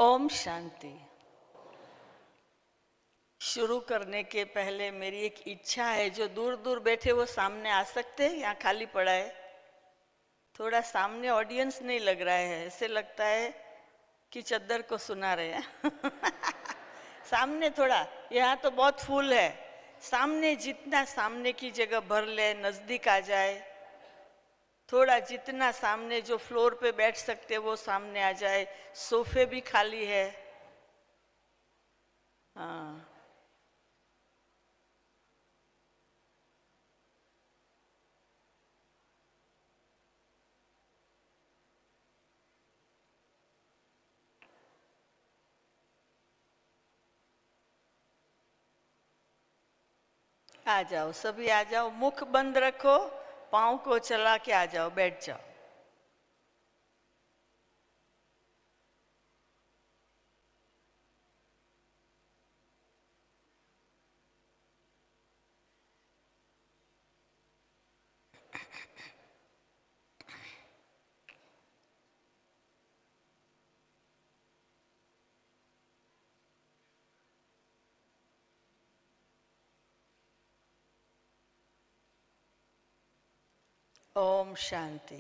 ओम शांति। शुरू करने के पहले मेरी एक इच्छा है, जो दूर दूर बैठे वो सामने आ सकते हैं। यहाँ खाली पड़ा है, थोड़ा सामने ऑडियंस नहीं लग रहा है, ऐसे लगता है कि चद्दर को सुना रहे हैं। सामने थोड़ा, यहाँ तो बहुत फुल है। सामने जितना सामने की जगह भर ले, नज़दीक आ जाए थोड़ा, जितना सामने जो फ्लोर पे बैठ सकते वो सामने आ जाए। सोफे भी खाली है। हाँ, आ जाओ, सभी आ जाओ। मुख बंद रखो, पाँव को चला के आ जाओ, बैठ जाओ। ओम शांति।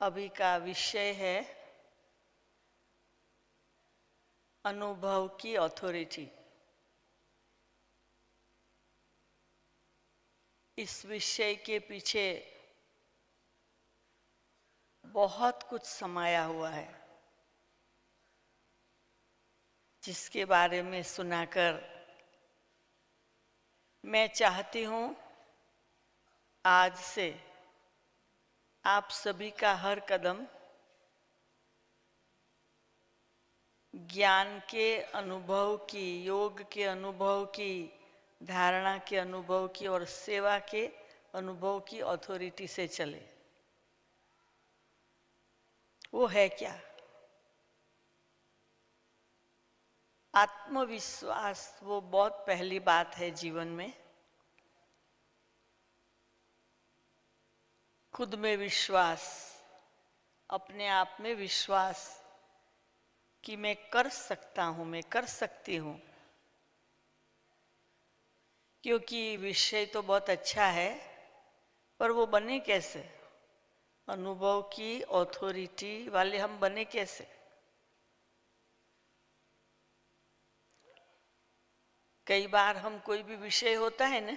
अभी का विषय है अनुभव की अथॉरिटी। इस विषय के पीछे बहुत कुछ समाया हुआ है, जिसके बारे में सुनाकर मैं चाहती हूँ आज से आप सभी का हर कदम ज्ञान के अनुभव की, योग के अनुभव की, धारणा के अनुभव की और सेवा के अनुभव की अथॉरिटी से चले। वो है क्या? आत्मविश्वास वो बहुत पहली बात है जीवन में। खुद में विश्वास, अपने आप में विश्वास कि मैं कर सकता हूँ, मैं कर सकती हूँ। क्योंकि विषय तो बहुत अच्छा है, पर वो बने कैसे? अनुभव की अथॉरिटी वाले हम बने कैसे? कई बार हम कोई भी विषय होता है ना,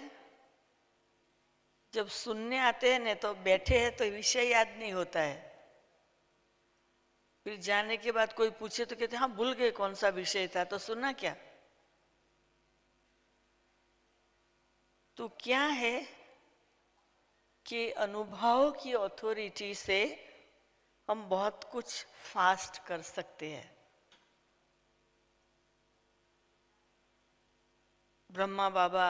जब सुनने आते हैं ना तो बैठे हैं तो विषय याद नहीं होता है। फिर जाने के बाद कोई पूछे तो कहते हाँ भूल गए कौन सा विषय था, तो सुना क्या? तो क्या है कि अनुभव की अथॉरिटी से हम बहुत कुछ फास्ट कर सकते हैं। ब्रह्मा बाबा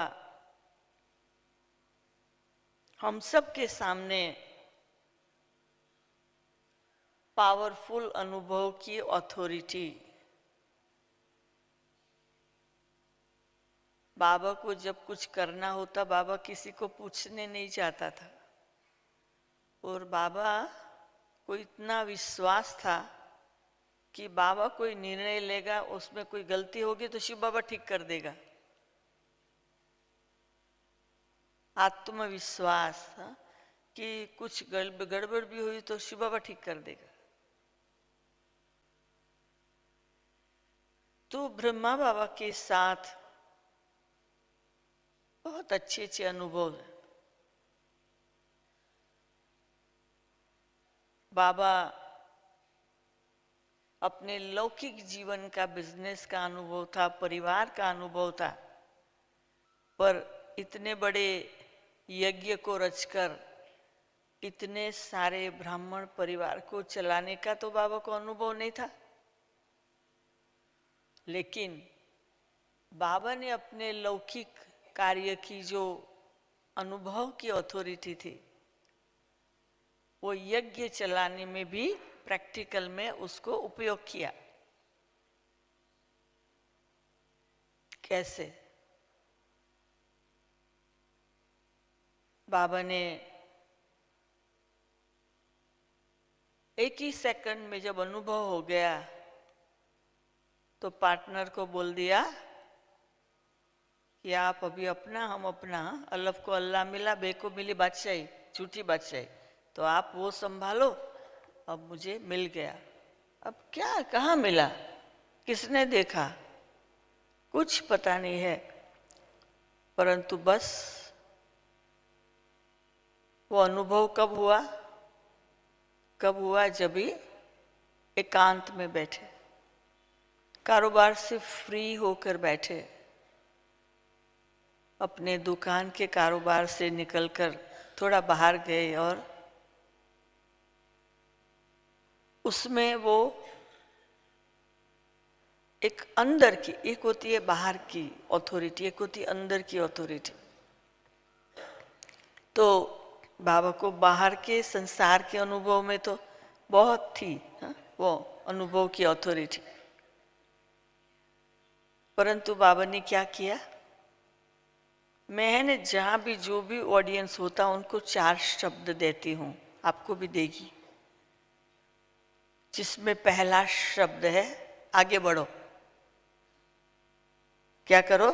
हम सब के सामने पावरफुल अनुभव की अथॉरिटी। बाबा को जब कुछ करना होता, बाबा किसी को पूछने नहीं जाता था, और बाबा को इतना विश्वास था कि बाबा कोई निर्णय लेगा, उसमें कोई गलती होगी तो शिव बाबा ठीक कर देगा। आत्मविश्वास, हाँ, कि कुछ गड़बड़ भी हुई तो शिव बाबा ठीक कर देगा। तो ब्रह्मा बाबा के साथ बहुत अच्छे अच्छे अनुभव है। बाबा अपने लौकिक जीवन का, बिजनेस का अनुभव था, परिवार का अनुभव था, पर इतने बड़े यज्ञ को रचकर इतने सारे ब्राह्मण परिवार को चलाने का तो बाबा को अनुभव नहीं था। लेकिन बाबा ने अपने लौकिक कार्य की जो अनुभव की अथॉरिटी थी, वो यज्ञ चलाने में भी प्रैक्टिकल में उसको उपयोग किया। कैसे? बाबा ने एक ही सेकंड में जब अनुभव हो गया तो पार्टनर को बोल दिया कि आप अभी अपना, हम अपना, अल्लाह को अल्लाह मिला, बे को मिली बादशाही, झूठी बादशाही, तो आप वो संभालो, अब मुझे मिल गया। अब क्या, कहाँ मिला, किसने देखा, कुछ पता नहीं है, परंतु बस वो अनुभव कब हुआ, कब हुआ, जब भी एकांत में बैठे, कारोबार से फ्री होकर बैठे, अपने दुकान के कारोबार से निकलकर थोड़ा बाहर गए और उसमें वो एक अंदर की, एक होती है बाहर की अथॉरिटी, एक होती है अंदर की अथॉरिटी। तो बाबा को बाहर के संसार के अनुभव में तो बहुत थी, वो अनुभव की अथॉरिटी, परंतु बाबा ने क्या किया, मैं जहाँ भी जो भी ऑडियंस होता उनको 4 शब्द देती हूँ, आपको भी देगी, जिसमें पहला शब्द है आगे बढ़ो। क्या करो,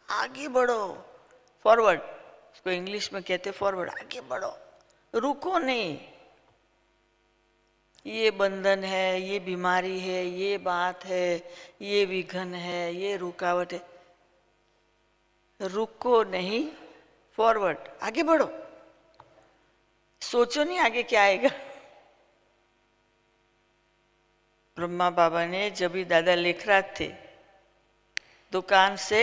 आगे बढ़ो, फॉरवर्ड, उसको इंग्लिश में कहते फॉरवर्ड, आगे बढ़ो, रुको नहीं, ये बंधन है, ये बीमारी है, ये बात है, ये विघन है, ये रुकावट है, रुको नहीं, फॉरवर्ड, आगे बढ़ो, सोचो नहीं आगे क्या आएगा। ब्रह्मा बाबा ने जब भी दादा लेखराज थे, दुकान से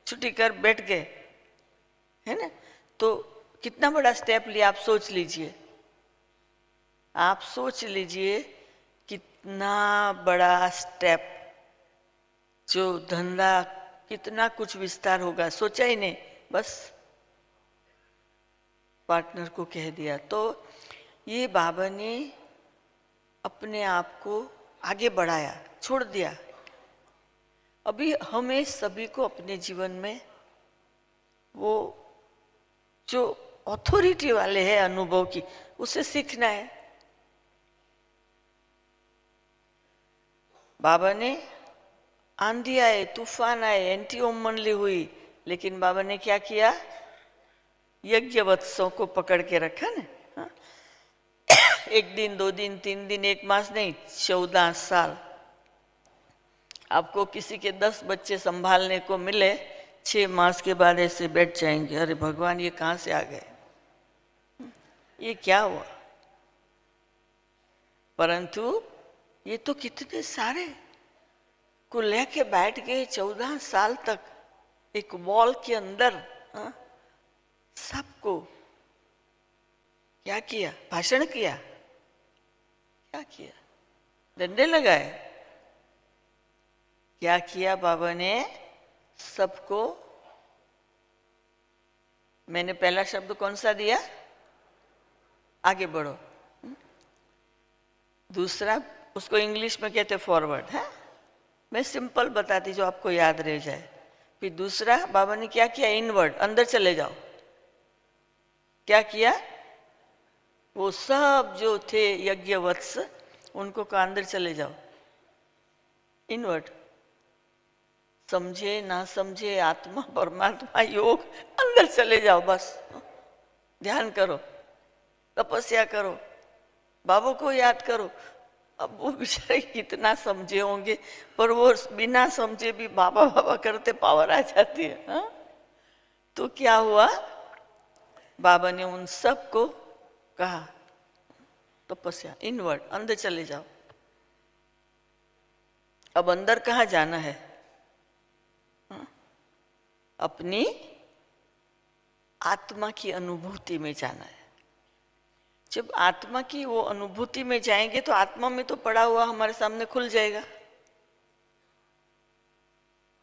छुट्टी कर बैठ गए, है ना, तो कितना बड़ा स्टेप लिया, आप सोच लीजिए, आप सोच लीजिए कितना बड़ा स्टेप, जो धंधा कितना कुछ विस्तार होगा, सोचा ही नहीं, बस पार्टनर को कह दिया। तो ये बाबा ने अपने आप को आगे बढ़ाया, छोड़ दिया। अभी हमें सभी को अपने जीवन में वो जो अथॉरिटी वाले हैं अनुभव की, उसे सीखना है। बाबा ने आंधी आए, तूफान आए, एंटी ओमनली हुई, लेकिन बाबा ने क्या किया, यज्ञ वत्सों को पकड़ के रखा ना, हाँ? 1 दिन, 2 दिन, 3 दिन, 1 मास नहीं, 14 साल। आपको किसी के 10 बच्चे संभालने को मिले, 6 मास के बाद ऐसे बैठ जाएंगे, अरे भगवान ये कहाँ से आ गए, ये क्या हुआ। परंतु ये तो कितने सारे को लेके बैठ गए 14 साल तक एक वॉल के अंदर, हाँ? सबको क्या किया, भाषण किया, क्या किया, डंडे लगाए, क्या किया बाबा ने, सबको। मैंने पहला शब्द कौन सा दिया, आगे बढ़ो, दूसरा उसको इंग्लिश में कहते फॉरवर्ड, है, मैं सिंपल बताती जो आपको याद रह जाए। फिर दूसरा बाबा ने क्या किया, इनवर्ड, अंदर चले जाओ। क्या किया, वो सब जो थे यज्ञ वत्स, उनको कहा अंदर चले जाओ, इनवर्ड, समझे ना समझे, आत्मा परमात्मा योग, अंदर चले जाओ, बस ध्यान करो, तपस्या करो, बाबा को याद करो। अब वो बेचारे कितना समझे होंगे, पर वो बिना समझे भी बाबा बाबा करते पावर आ जाती है, हाँ? तो क्या हुआ, बाबा ने उन सब को कहा तपस्या, इनवर्ड, अंदर चले जाओ। अब अंदर कहाँ जाना है, हाँ? अपनी आत्मा की अनुभूति में जाना है। जब आत्मा की वो अनुभूति में जाएंगे तो आत्मा में तो पड़ा हुआ हमारे सामने खुल जाएगा।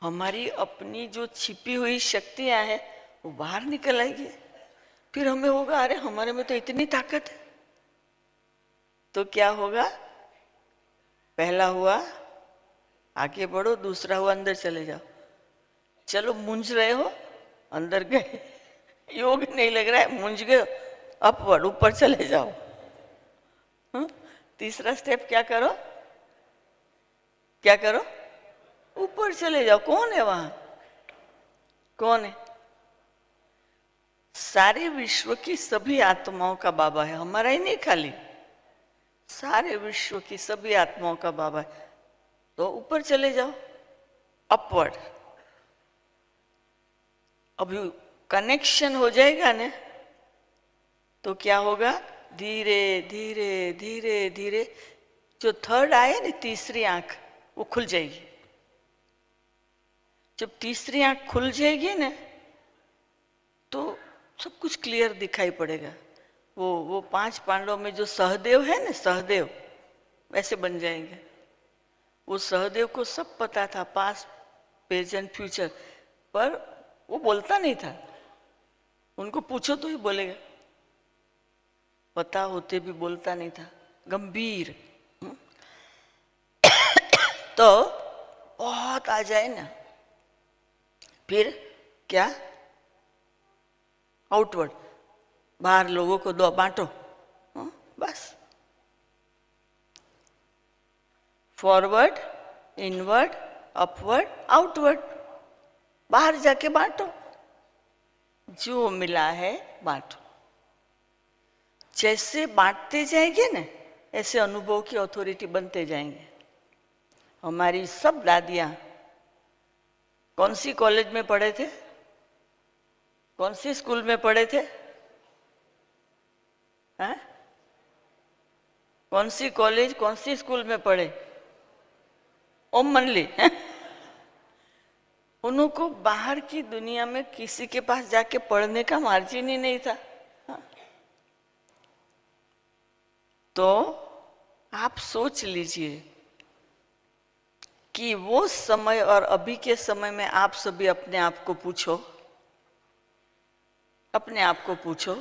हमारी अपनी जो छिपी हुई शक्तियां हैं वो बाहर निकल आएगी। फिर हमें होगा, अरे हमारे में तो इतनी ताकत है। तो क्या होगा, पहला हुआ आगे बढ़ो, दूसरा हुआ अंदर चले जाओ। चलो मूंझ रहे हो, अंदर गए, योग नहीं लग रहा है, मूंझ गए, अपवर्ड, ऊपर चले जाओ, हाँ? तीसरा स्टेप क्या करो, क्या करो, ऊपर चले जाओ। कौन है वहां, कौन है? सारे विश्व की सभी आत्माओं का बाबा है, हमारा ही नहीं खाली, सारे विश्व की सभी आत्माओं का बाबा है। तो ऊपर चले जाओ, अपवर्ड। अभी कनेक्शन हो जाएगा ना, तो क्या होगा, धीरे धीरे धीरे धीरे जो थर्ड आए ना, तीसरी आंख, वो खुल जाएगी। जब तीसरी आंख खुल जाएगी ना, तो सब कुछ क्लियर दिखाई पड़ेगा। वो 5 पांडवों में जो सहदेव है ना, सहदेव वैसे बन जाएंगे। वो सहदेव को सब पता था, पास्ट प्रेजेंट फ्यूचर, पर वो बोलता नहीं था। उनको पूछो तो ही बोलेगा, पता होते भी बोलता नहीं था, गंभीर। तो बहुत आ जाए ना, फिर क्या, आउटवर्ड, बाहर लोगों को दो, बांटो, बस। फॉरवर्ड, इनवर्ड, अपवर्ड, आउटवर्ड, बाहर जाके बांटो, जो मिला है बांटो। जैसे बांटते जाएंगे ना, ऐसे अनुभव की अथॉरिटी बनते जाएंगे। हमारी सब दादियां कौन सी कॉलेज में पढ़े थे, कौन सी स्कूल में पढ़े थे, हैं? कौन सी कॉलेज, कौन सी स्कूल में पढ़े? ओम मनली। उनको बाहर की दुनिया में किसी के पास जाके पढ़ने का मार्जिन ही नहीं था। तो आप सोच लीजिए कि वो समय और अभी के समय में आप सभी अपने आप को पूछो, अपने आप को पूछो,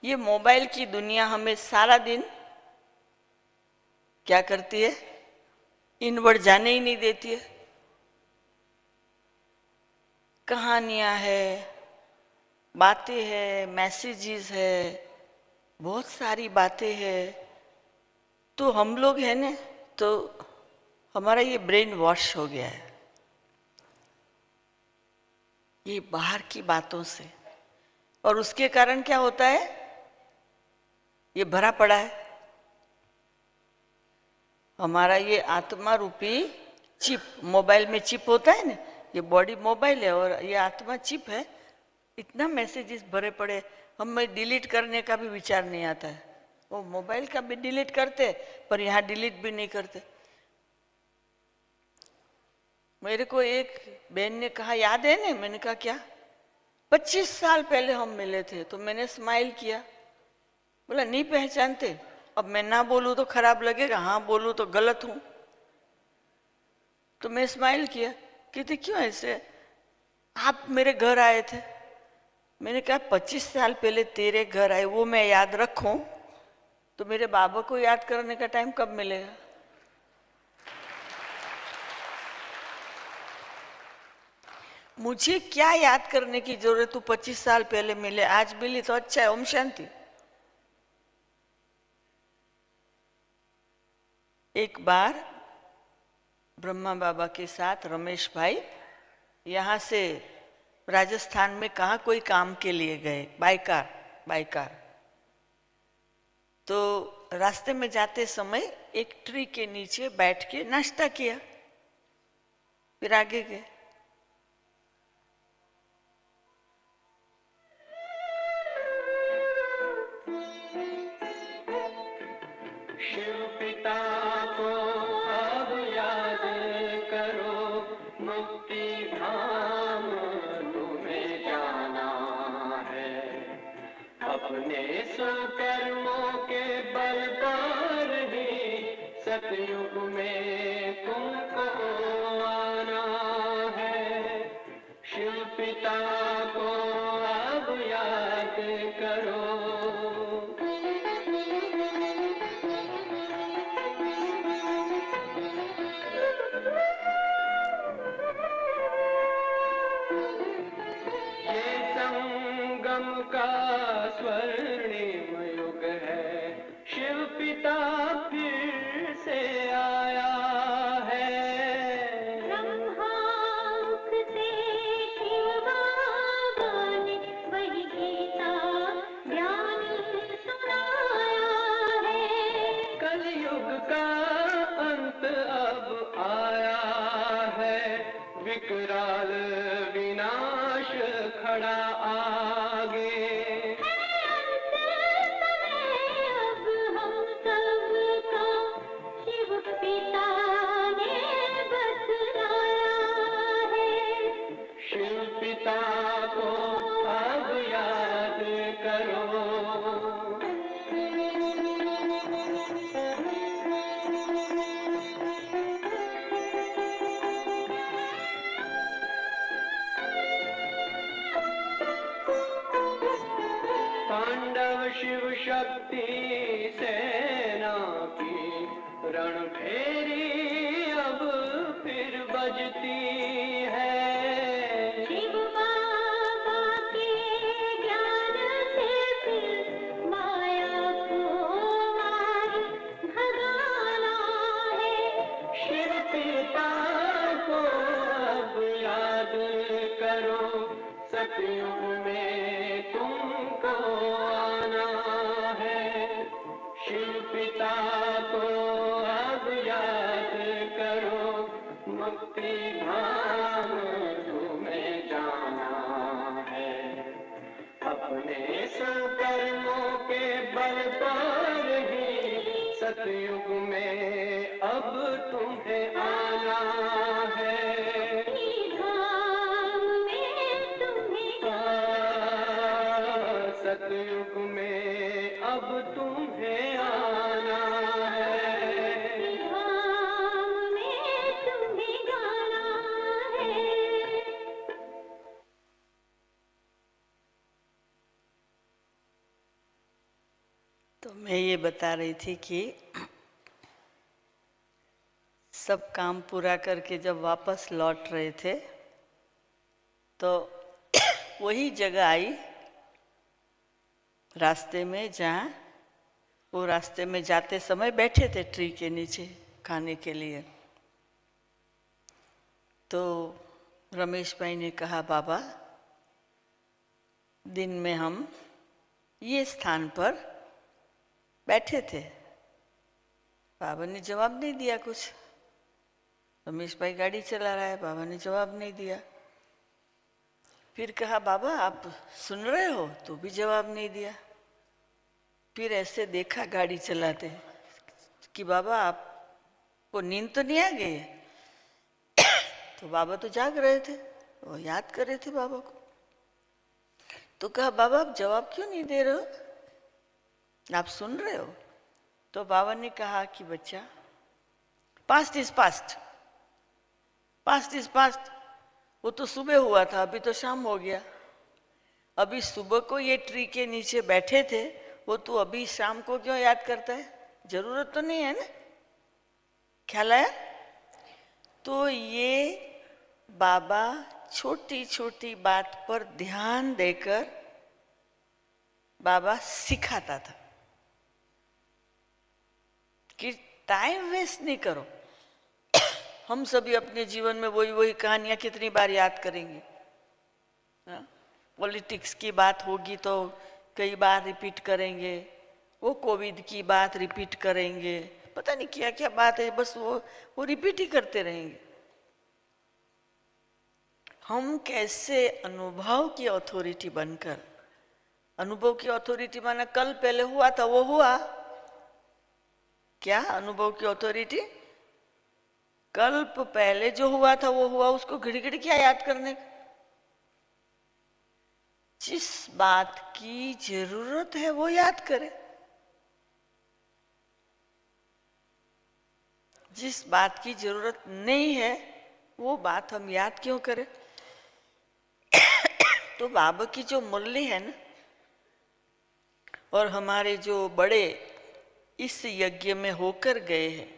ये मोबाइल की दुनिया हमें सारा दिन क्या करती है, इनवर्ड जाने ही नहीं देती है। कहानियां है, बातें है, मैसेजेस है, बहुत सारी बातें हैं। तो हम लोग है ना, तो हमारा ये ब्रेन वॉश हो गया है ये बाहर की बातों से, और उसके कारण क्या होता है, ये भरा पड़ा है हमारा ये आत्मा रूपी चिप। मोबाइल में चिप होता है ना, ये बॉडी मोबाइल है और ये आत्मा चिप है। इतना मैसेजेस भरे पड़े, हमें डिलीट करने का भी विचार नहीं आता है। वो मोबाइल का भी डिलीट करते, पर यहाँ डिलीट भी नहीं करते। मेरे को एक बहन ने कहा, याद है ना? मैंने कहा क्या? 25 साल पहले हम मिले थे। तो मैंने स्माइल किया, बोला नहीं पहचानते? अब मैं ना बोलूं तो खराब लगेगा, हाँ बोलूं तो गलत हूं। तो मैं स्माइल किया, कहते क्यों ऐसे, आप मेरे घर आए थे। मैंने कहा 25 साल पहले तेरे घर आए, वो मैं याद रखूं तो मेरे बाबा को याद करने का टाइम कब मिलेगा? मुझे क्या याद करने की जरूरत? तू 25 साल पहले मिले, आज मिली तो अच्छा है। ओम शांति। एक बार ब्रह्मा बाबा के साथ रमेश भाई यहाँ से राजस्थान में कहाँ कोई काम के लिए गए, बाइकार। तो रास्ते में जाते समय एक ट्री के नीचे बैठ के नाश्ता किया, फिर आगे गए। शिव पिता को अब याद करो, मुक्ति धाम तुम्हें जाना है। अपने सुकर्मों के बल पर ही सतयुग में तुमको आना है। शिव पिता को अब याद करो। संगम का स्वर्णिम युग है, शिव शक्ति सेना की रणभेरी अब फिर बजती है। शिव बाबा के ज्ञान से फिर माया को माही भगाना है। शिव पिता को अब याद करो, सतयुग में तुमको आना है। शिव पिता को अब याद करो, मुक्ति धाम तुम्हें जाना है। अपने सुकर्मों के बल पर ही सतयुग में अब तुम्हें आना है। धाम में तुम्हें सतयुग में अब तुम्हें आना है। धाम में तुम्हें जाना है। तो मैं ये बता रही थी कि सब काम पूरा करके जब वापस लौट रहे थे तो वही जगह आई रास्ते में जहाँ वो रास्ते में जाते समय बैठे थे ट्री के नीचे खाने के लिए। तो रमेश भाई ने कहा, बाबा दिन में हम ये स्थान पर बैठे थे। बाबा ने जवाब नहीं दिया कुछ। रमेश भाई गाड़ी चला रहा है, बाबा ने जवाब नहीं दिया। फिर कहा, बाबा आप सुन रहे हो? तो भी जवाब नहीं दिया। फिर ऐसे देखा गाड़ी चलाते कि बाबा आपको नींद तो नहीं आ गई? तो बाबा तो जाग रहे थे, वो याद कर रहे थे बाबा को। तो कहा, बाबा आप जवाब क्यों नहीं दे रहे हो? आप सुन रहे हो? तो बाबा ने कहा कि बच्चा, past is past, past is past. वो तो सुबह हुआ था, अभी तो शाम हो गया। अभी सुबह को ये ट्री के नीचे बैठे थे, वो तू अभी शाम को क्यों याद करता है? जरूरत तो नहीं है ना। ख्याल आया? तो ये बाबा छोटी छोटी बात पर ध्यान देकर बाबा सिखाता था कि टाइम वेस्ट नहीं करो। हम सभी अपने जीवन में वही वही कहानियां कितनी बार याद करेंगे। पॉलिटिक्स की बात होगी तो कई बार रिपीट करेंगे, वो कोविड की बात रिपीट करेंगे, पता नहीं क्या क्या बात है, बस वो रिपीट ही करते रहेंगे। हम कैसे अनुभव की अथॉरिटी बनकर, अनुभव की अथॉरिटी माना कल पहले हुआ था वो हुआ, क्या अनुभव की अथॉरिटी? कल्प पहले जो हुआ था वो हुआ, उसको घड़ी घड़ी क्या याद करने का? जिस बात की जरूरत है वो याद करे। जिस बात की जरूरत नहीं है वो बात हम याद क्यों करें? तो बाबा की जो मुरली है ना, और हमारे जो बड़े इस यज्ञ में होकर गए हैं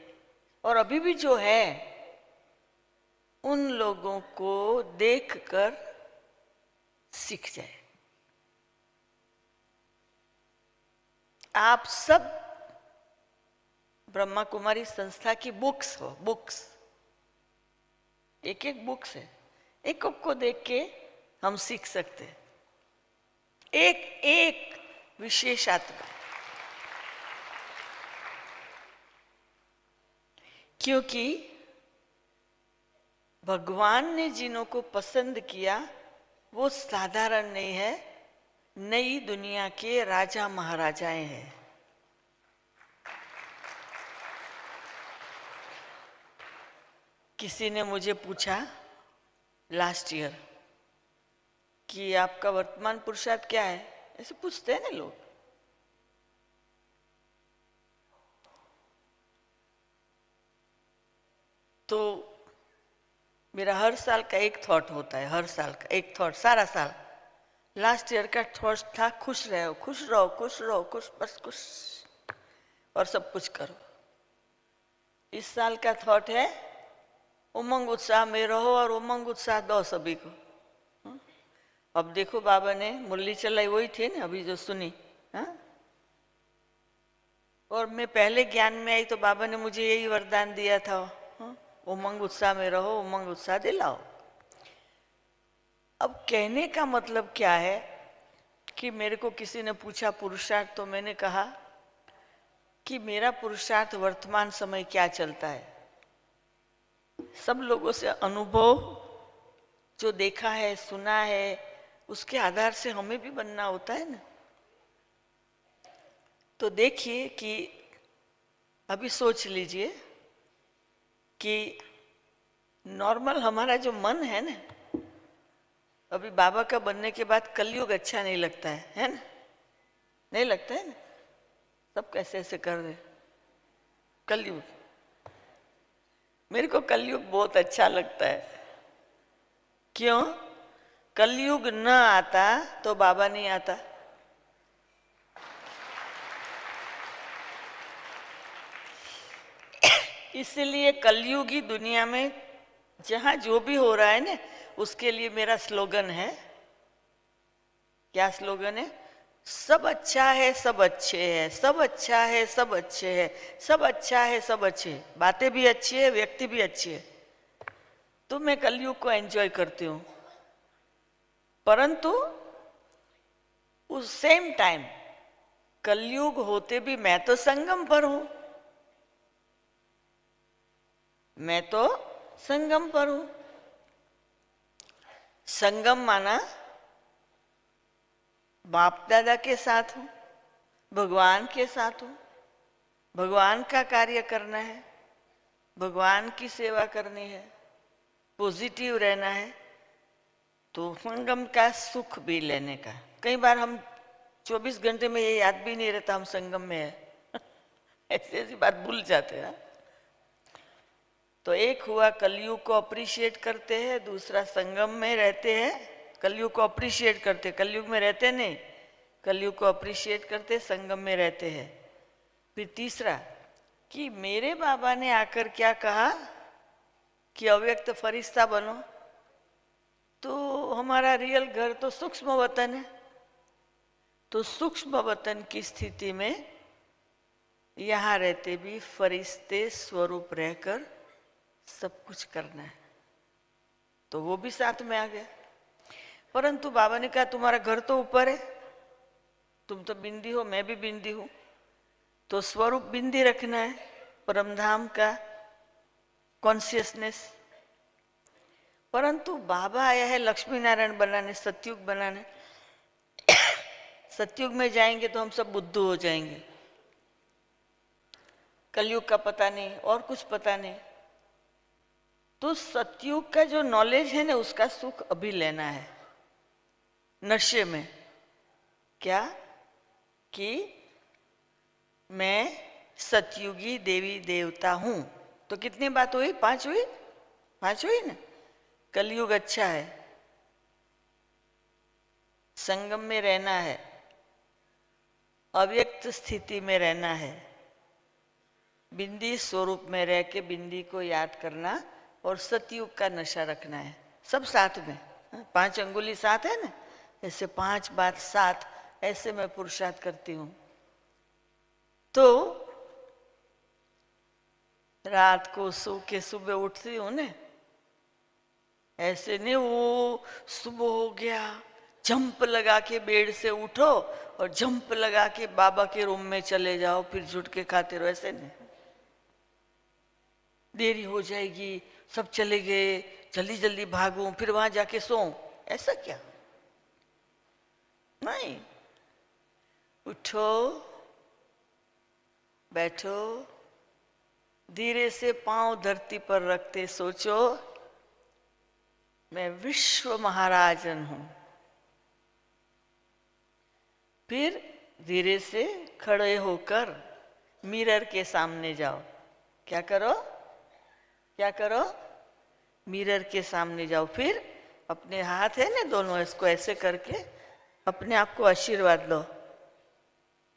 और अभी भी जो है, उन लोगों को देखकर सीख जाए। आप सब ब्रह्मा कुमारी संस्था की बुक्स हो, बुक्स एक एक बुक्स है, एक एक को देख के हम सीख सकते हैं। एक एक विशेषात्मा, क्योंकि भगवान ने जिन्हों को पसंद किया वो साधारण नहीं है, नई दुनिया के राजा महाराजाएं हैं। किसी ने मुझे पूछा लास्ट ईयर कि आपका वर्तमान पुरुषार्थ क्या है, ऐसे पूछते हैं ना लोग। तो मेरा हर साल का एक थॉट होता है, हर साल का एक थॉट, सारा साल लास्ट ईयर का थॉट था खुश रहो खुश रहो खुश रहो खुश, बस खुश और सब कुछ करो। इस साल का थॉट है उमंग उत्साह में रहो और उमंग उत्साह दो सभी को। अब देखो बाबा ने मुरली चलाई वही थी ना अभी जो सुनी। और मैं पहले ज्ञान में आई तो बाबा ने मुझे यही वरदान दिया था, उमंग उत्साह में रहो उमंग उत्साह दिलाओ। अब कहने का मतलब क्या है कि मेरे को किसी ने पूछा पुरुषार्थ, तो मैंने कहा कि मेरा पुरुषार्थ वर्तमान समय क्या चलता है, सब लोगों से अनुभव जो देखा है सुना है उसके आधार से हमें भी बनना होता है ना। तो देखिए कि अभी सोच लीजिए कि नॉर्मल हमारा जो मन है ना, अभी बाबा का बनने के बाद कलयुग अच्छा नहीं लगता है ना? नहीं लगता है ना? सब कैसे ऐसे कर रहे कलयुग। मेरे को कलयुग बहुत अच्छा लगता है। क्यों? कलयुग न आता तो बाबा नहीं आता। इसलिए कलयुगी दुनिया में जहां जो भी हो रहा है ना, उसके लिए मेरा स्लोगन है। क्या स्लोगन है? सब अच्छा है सब अच्छे है, सब अच्छा है सब अच्छे है, सब अच्छा है सब अच्छे है। बातें भी अच्छी है, व्यक्ति भी अच्छी है। तो मैं कलयुग को एंजॉय करती हूँ, परंतु उस सेम टाइम कलयुग होते भी मैं तो संगम पर हूं। मैं तो संगम पर हूं। संगम माना बाप दादा के साथ हूं, भगवान के साथ हूं, भगवान का कार्य करना है, भगवान की सेवा करनी है, पॉजिटिव रहना है। तो संगम का सुख भी लेने का। कई बार हम 24 घंटे में ये याद भी नहीं रहता हम संगम में है ऐसी ऐसी बात भूल जाते हैं। तो एक हुआ कलयुग को अप्रिशिएट करते हैं, दूसरा संगम में रहते हैं, कलयुग को अप्रिशिएट करते, कलयुग में रहते नहीं, कलयुग को अप्रिशिएट करते, संगम में रहते हैं। फिर तीसरा कि मेरे बाबा ने आकर क्या कहा कि अव्यक्त फरिश्ता बनो। तो हमारा रियल घर तो सूक्ष्म वतन है। तो सूक्ष्म वतन की स्थिति में यहाँ रहते भी फरिश्ते स्वरूप रहकर सब कुछ करना है। तो वो भी साथ में आ गया। परंतु बाबा ने कहा तुम्हारा घर तो ऊपर है, तुम तो बिंदी हो, मैं भी बिंदी हूं, तो स्वरूप बिंदी रखना है, परमधाम का कॉन्शियसनेस। परंतु बाबा आया है लक्ष्मी नारायण बनाने, सतयुग बनाने। सतयुग में जाएंगे तो हम सब बुद्धू हो जाएंगे। कलयुग का पता नहीं और कुछ पता नहीं। तो सतयुग का जो नॉलेज है ना, उसका सुख अभी लेना है नशे में। क्या? कि मैं सतयुगी देवी देवता हूं। तो कितनी बात हुई? 5 हुई? 5 हुई ना। कलयुग अच्छा है, संगम में रहना है, अव्यक्त स्थिति में रहना है, बिंदी स्वरूप में रह के बिंदी को याद करना और सतयुग का नशा रखना है। सब साथ में, 5 अंगुली साथ है ना, ऐसे 5 बात साथ, ऐसे मैं पुरुषार्थ करती हूं। तो रात को सो के सुबह उठती हूँ ना, ऐसे नहीं वो सुबह हो गया जंप लगा के बेड से उठो और जंप लगा के बाबा के रूम में चले जाओ, फिर जुट के खाते रहो। ऐसे नहीं, देरी हो जाएगी, सब चले गए, जल्दी जल्दी भागूं, फिर वहां जाके सोऊं, ऐसा क्या? नहीं, उठो, बैठो, धीरे से पांव धरती पर रखते सोचो मैं विश्व महाराजन हूं। फिर धीरे से खड़े होकर मिरर के सामने जाओ। क्या करो? क्या करो? मिरर के सामने जाओ। फिर अपने हाथ है ना दोनों, इसको ऐसे करके अपने आप को आशीर्वाद दो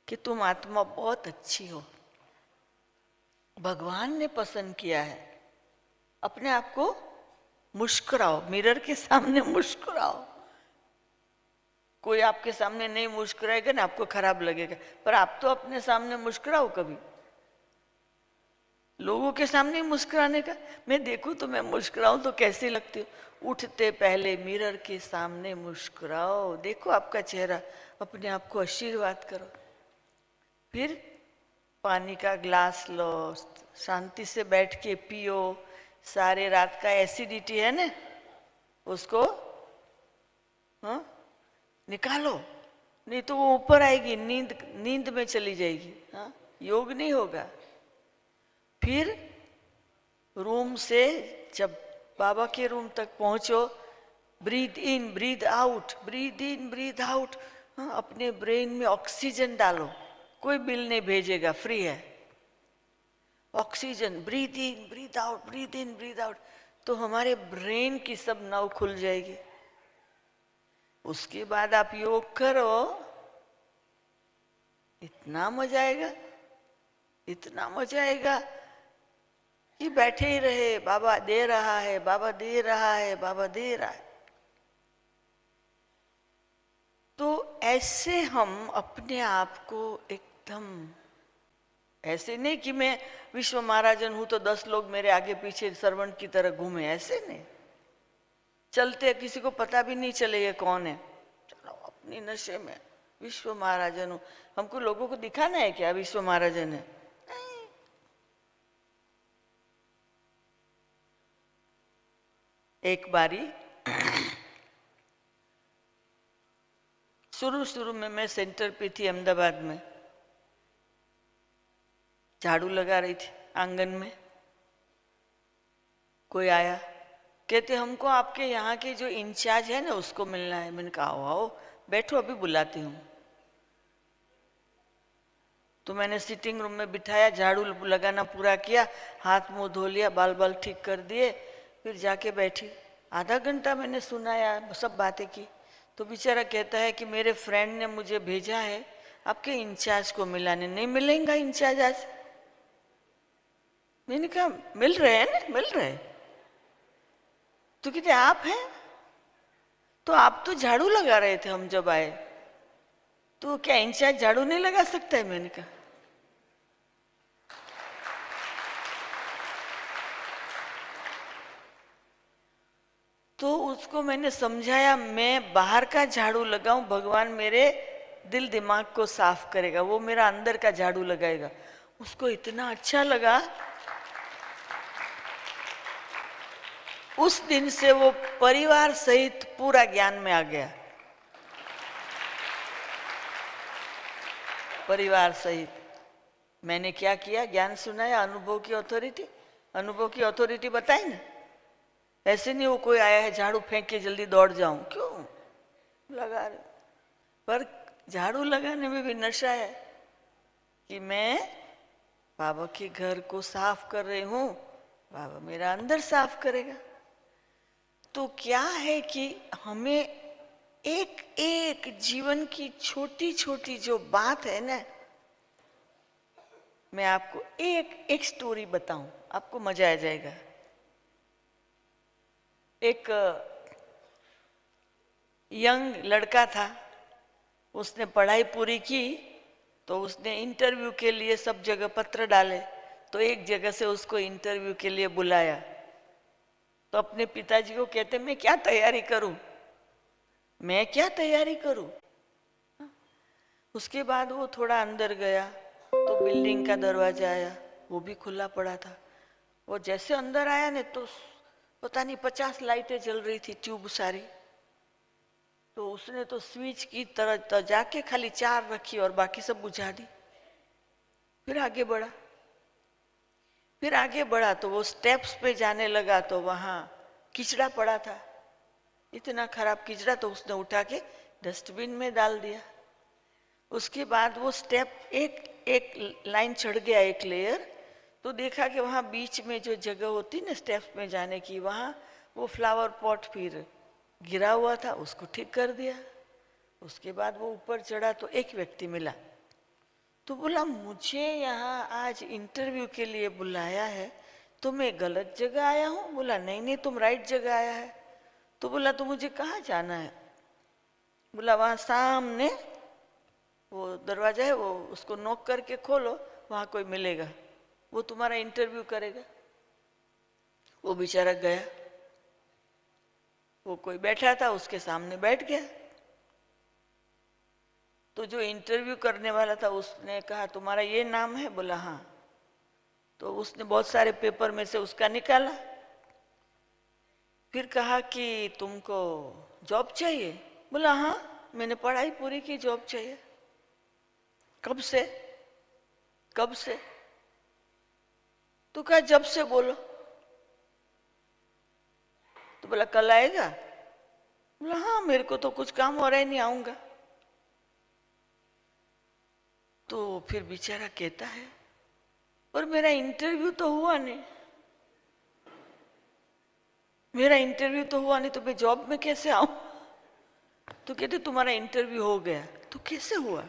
कि तुम आत्मा बहुत अच्छी हो, भगवान ने पसंद किया है। अपने आप को मुस्कुराओ, मिरर के सामने मुस्कुराओ। कोई आपके सामने नहीं मुस्कुराएगा ना, आपको खराब लगेगा, पर आप तो अपने सामने मुस्कुराओ कभी। लोगों के सामने मुस्कुराने का, मैं देखूं तो मैं मुस्कुराऊं तो कैसी लगती हूँ। उठते पहले मिरर के सामने मुस्कुराओ, देखो आपका चेहरा, अपने आप को आशीर्वाद करो। फिर पानी का ग्लास लो, शांति से बैठ के पियो। सारे रात का एसिडिटी है ना, उसको निकालो, नहीं तो वो ऊपर आएगी, नींद में चली जाएगी। योग नहीं होगा। फिर रूम से जब बाबा के रूम तक पहुंचो, ब्रीथ इन ब्रीथ आउट, ब्रीथ इन ब्रीथ आउट। अपने ब्रेन में ऑक्सीजन डालो, कोई बिल नहीं भेजेगा, फ्री है ऑक्सीजन। ब्रीथ इन ब्रीथ आउट, ब्रीथ इन ब्रीथ आउट, तो हमारे ब्रेन की सब नव खुल जाएगी। उसके बाद आप योग करो, इतना मजा आएगा, इतना मजा आएगा कि बैठे ही रहे। बाबा दे रहा है, बाबा दे रहा है, बाबा दे रहा है। तो ऐसे हम अपने आप को एकदम, ऐसे नहीं कि मैं विश्व महाराजन हूं तो 10 लोग मेरे आगे पीछे सर्वेंट की तरह घूमे, ऐसे नहीं। चलते किसी को पता भी नहीं चले ये कौन है, चलो अपनी नशे में विश्व महाराजन हूं। हमको लोगों को दिखाना है क्या विश्व महाराजन है? एक बारी शुरू में मैं सेंटर पे थी अहमदाबाद में, झाड़ू लगा रही थी आंगन में। कोई आया, कहते हमको आपके यहाँ के जो इंचार्ज है ना उसको मिलना है। मैंने कहा आओ आओ बैठो, अभी बुलाती हूँ। तो मैंने सिटिंग रूम में बिठाया, झाड़ू लगाना पूरा किया, हाथ मुंह धो लिया, बाल बाल ठीक कर दिए, फिर जाके बैठी। आधा घंटा मैंने सुनाया, सब बातें की। तो बेचारा कहता है कि मेरे फ्रेंड ने मुझे भेजा है आपके इंचार्ज को मिलाने। नहीं मिलेगा इंचार्ज आज। मैंने कहा मिल रहे हैं ना, मिल रहे। तो कहते आप हैं? तो आप तो झाड़ू लगा रहे थे हम जब आए, तो क्या इंचार्ज झाड़ू नहीं लगा सकता है? मैंने कहा तो उसको मैंने समझाया, मैं बाहर का झाड़ू लगाऊं, भगवान मेरे दिल दिमाग को साफ करेगा, वो मेरा अंदर का झाड़ू लगाएगा। उसको इतना अच्छा लगा, उस दिन से वो परिवार सहित पूरा ज्ञान में आ गया। परिवार सहित मैंने क्या किया, ज्ञान सुनाया, अनुभव की अथॉरिटी, अनुभव की अथॉरिटी बताई ना। ऐसे नहीं वो कोई आया है झाड़ू फेंक के जल्दी दौड़ जाऊं, क्यों लगा रहे। पर झाड़ू लगाने में भी नशा है कि मैं बाबा के घर को साफ कर रही हूं, बाबा मेरा अंदर साफ करेगा। तो क्या है कि हमें एक एक जीवन की छोटी छोटी जो बात है ना, मैं आपको एक एक स्टोरी बताऊं, आपको मजा आ जाएगा। एक यंग लड़का था, उसने पढ़ाई पूरी की, तो उसने इंटरव्यू के लिए सब जगह पत्र डाले। तो एक जगह से उसको इंटरव्यू के लिए बुलाया। तो अपने पिताजी को कहते मैं क्या तैयारी करूं, मैं क्या तैयारी करूं। उसके बाद वो थोड़ा अंदर गया तो बिल्डिंग का दरवाजा आया, वो भी खुला पड़ा था। वो जैसे अंदर आया ने तो पता नहीं 50 लाइटें जल रही थी, ट्यूब सारी। तो उसने तो स्विच की तरह जाके खाली 4 रखी और बाकी सब बुझा दी। फिर आगे बढ़ा, फिर आगे बढ़ा तो वो स्टेप्स पे जाने लगा तो वहां कीचड़ा पड़ा था, इतना खराब कीचड़ा। तो उसने उठा के डस्टबिन में डाल दिया। उसके बाद वो स्टेप एक एक लाइन चढ़ गया, एक लेयर। तो देखा कि वहां बीच में जो जगह होती ना स्टेप्स में जाने की, वहां वो फ्लावर पॉट फिर गिरा हुआ था, उसको ठीक कर दिया। उसके बाद वो ऊपर चढ़ा तो एक व्यक्ति मिला, तो बोला मुझे यहाँ आज इंटरव्यू के लिए बुलाया है, तो मैं गलत जगह आया हूँ? बोला नहीं नहीं, तुम राइट जगह आया है। तो बोला तो मुझे कहाँ जाना है? बोला वहाँ सामने वो दरवाजा है, वो उसको नॉक करके खोलो, वहाँ कोई मिलेगा, वो तुम्हारा इंटरव्यू करेगा। वो बेचारा गया, वो कोई बैठा था उसके सामने बैठ गया। तो जो इंटरव्यू करने वाला था उसने कहा तुम्हारा ये नाम है? बोला हाँ। तो उसने बहुत सारे पेपर में से उसका निकाला, फिर कहा कि तुमको जॉब चाहिए? बोला हाँ, मैंने पढ़ाई पूरी की, जॉब चाहिए। कब से? कब से? तो कहा जब से बोलो। तो बोला कल आएगा? बोला हाँ, मेरे को तो कुछ काम हो रहा है, नहीं आऊंगा। तो फिर बेचारा कहता है और मेरा इंटरव्यू तो हुआ नहीं, मेरा इंटरव्यू तो हुआ नहीं, तो मैं जॉब में कैसे आऊं? तो कहते तुम्हारा इंटरव्यू हो गया। तो कैसे हुआ?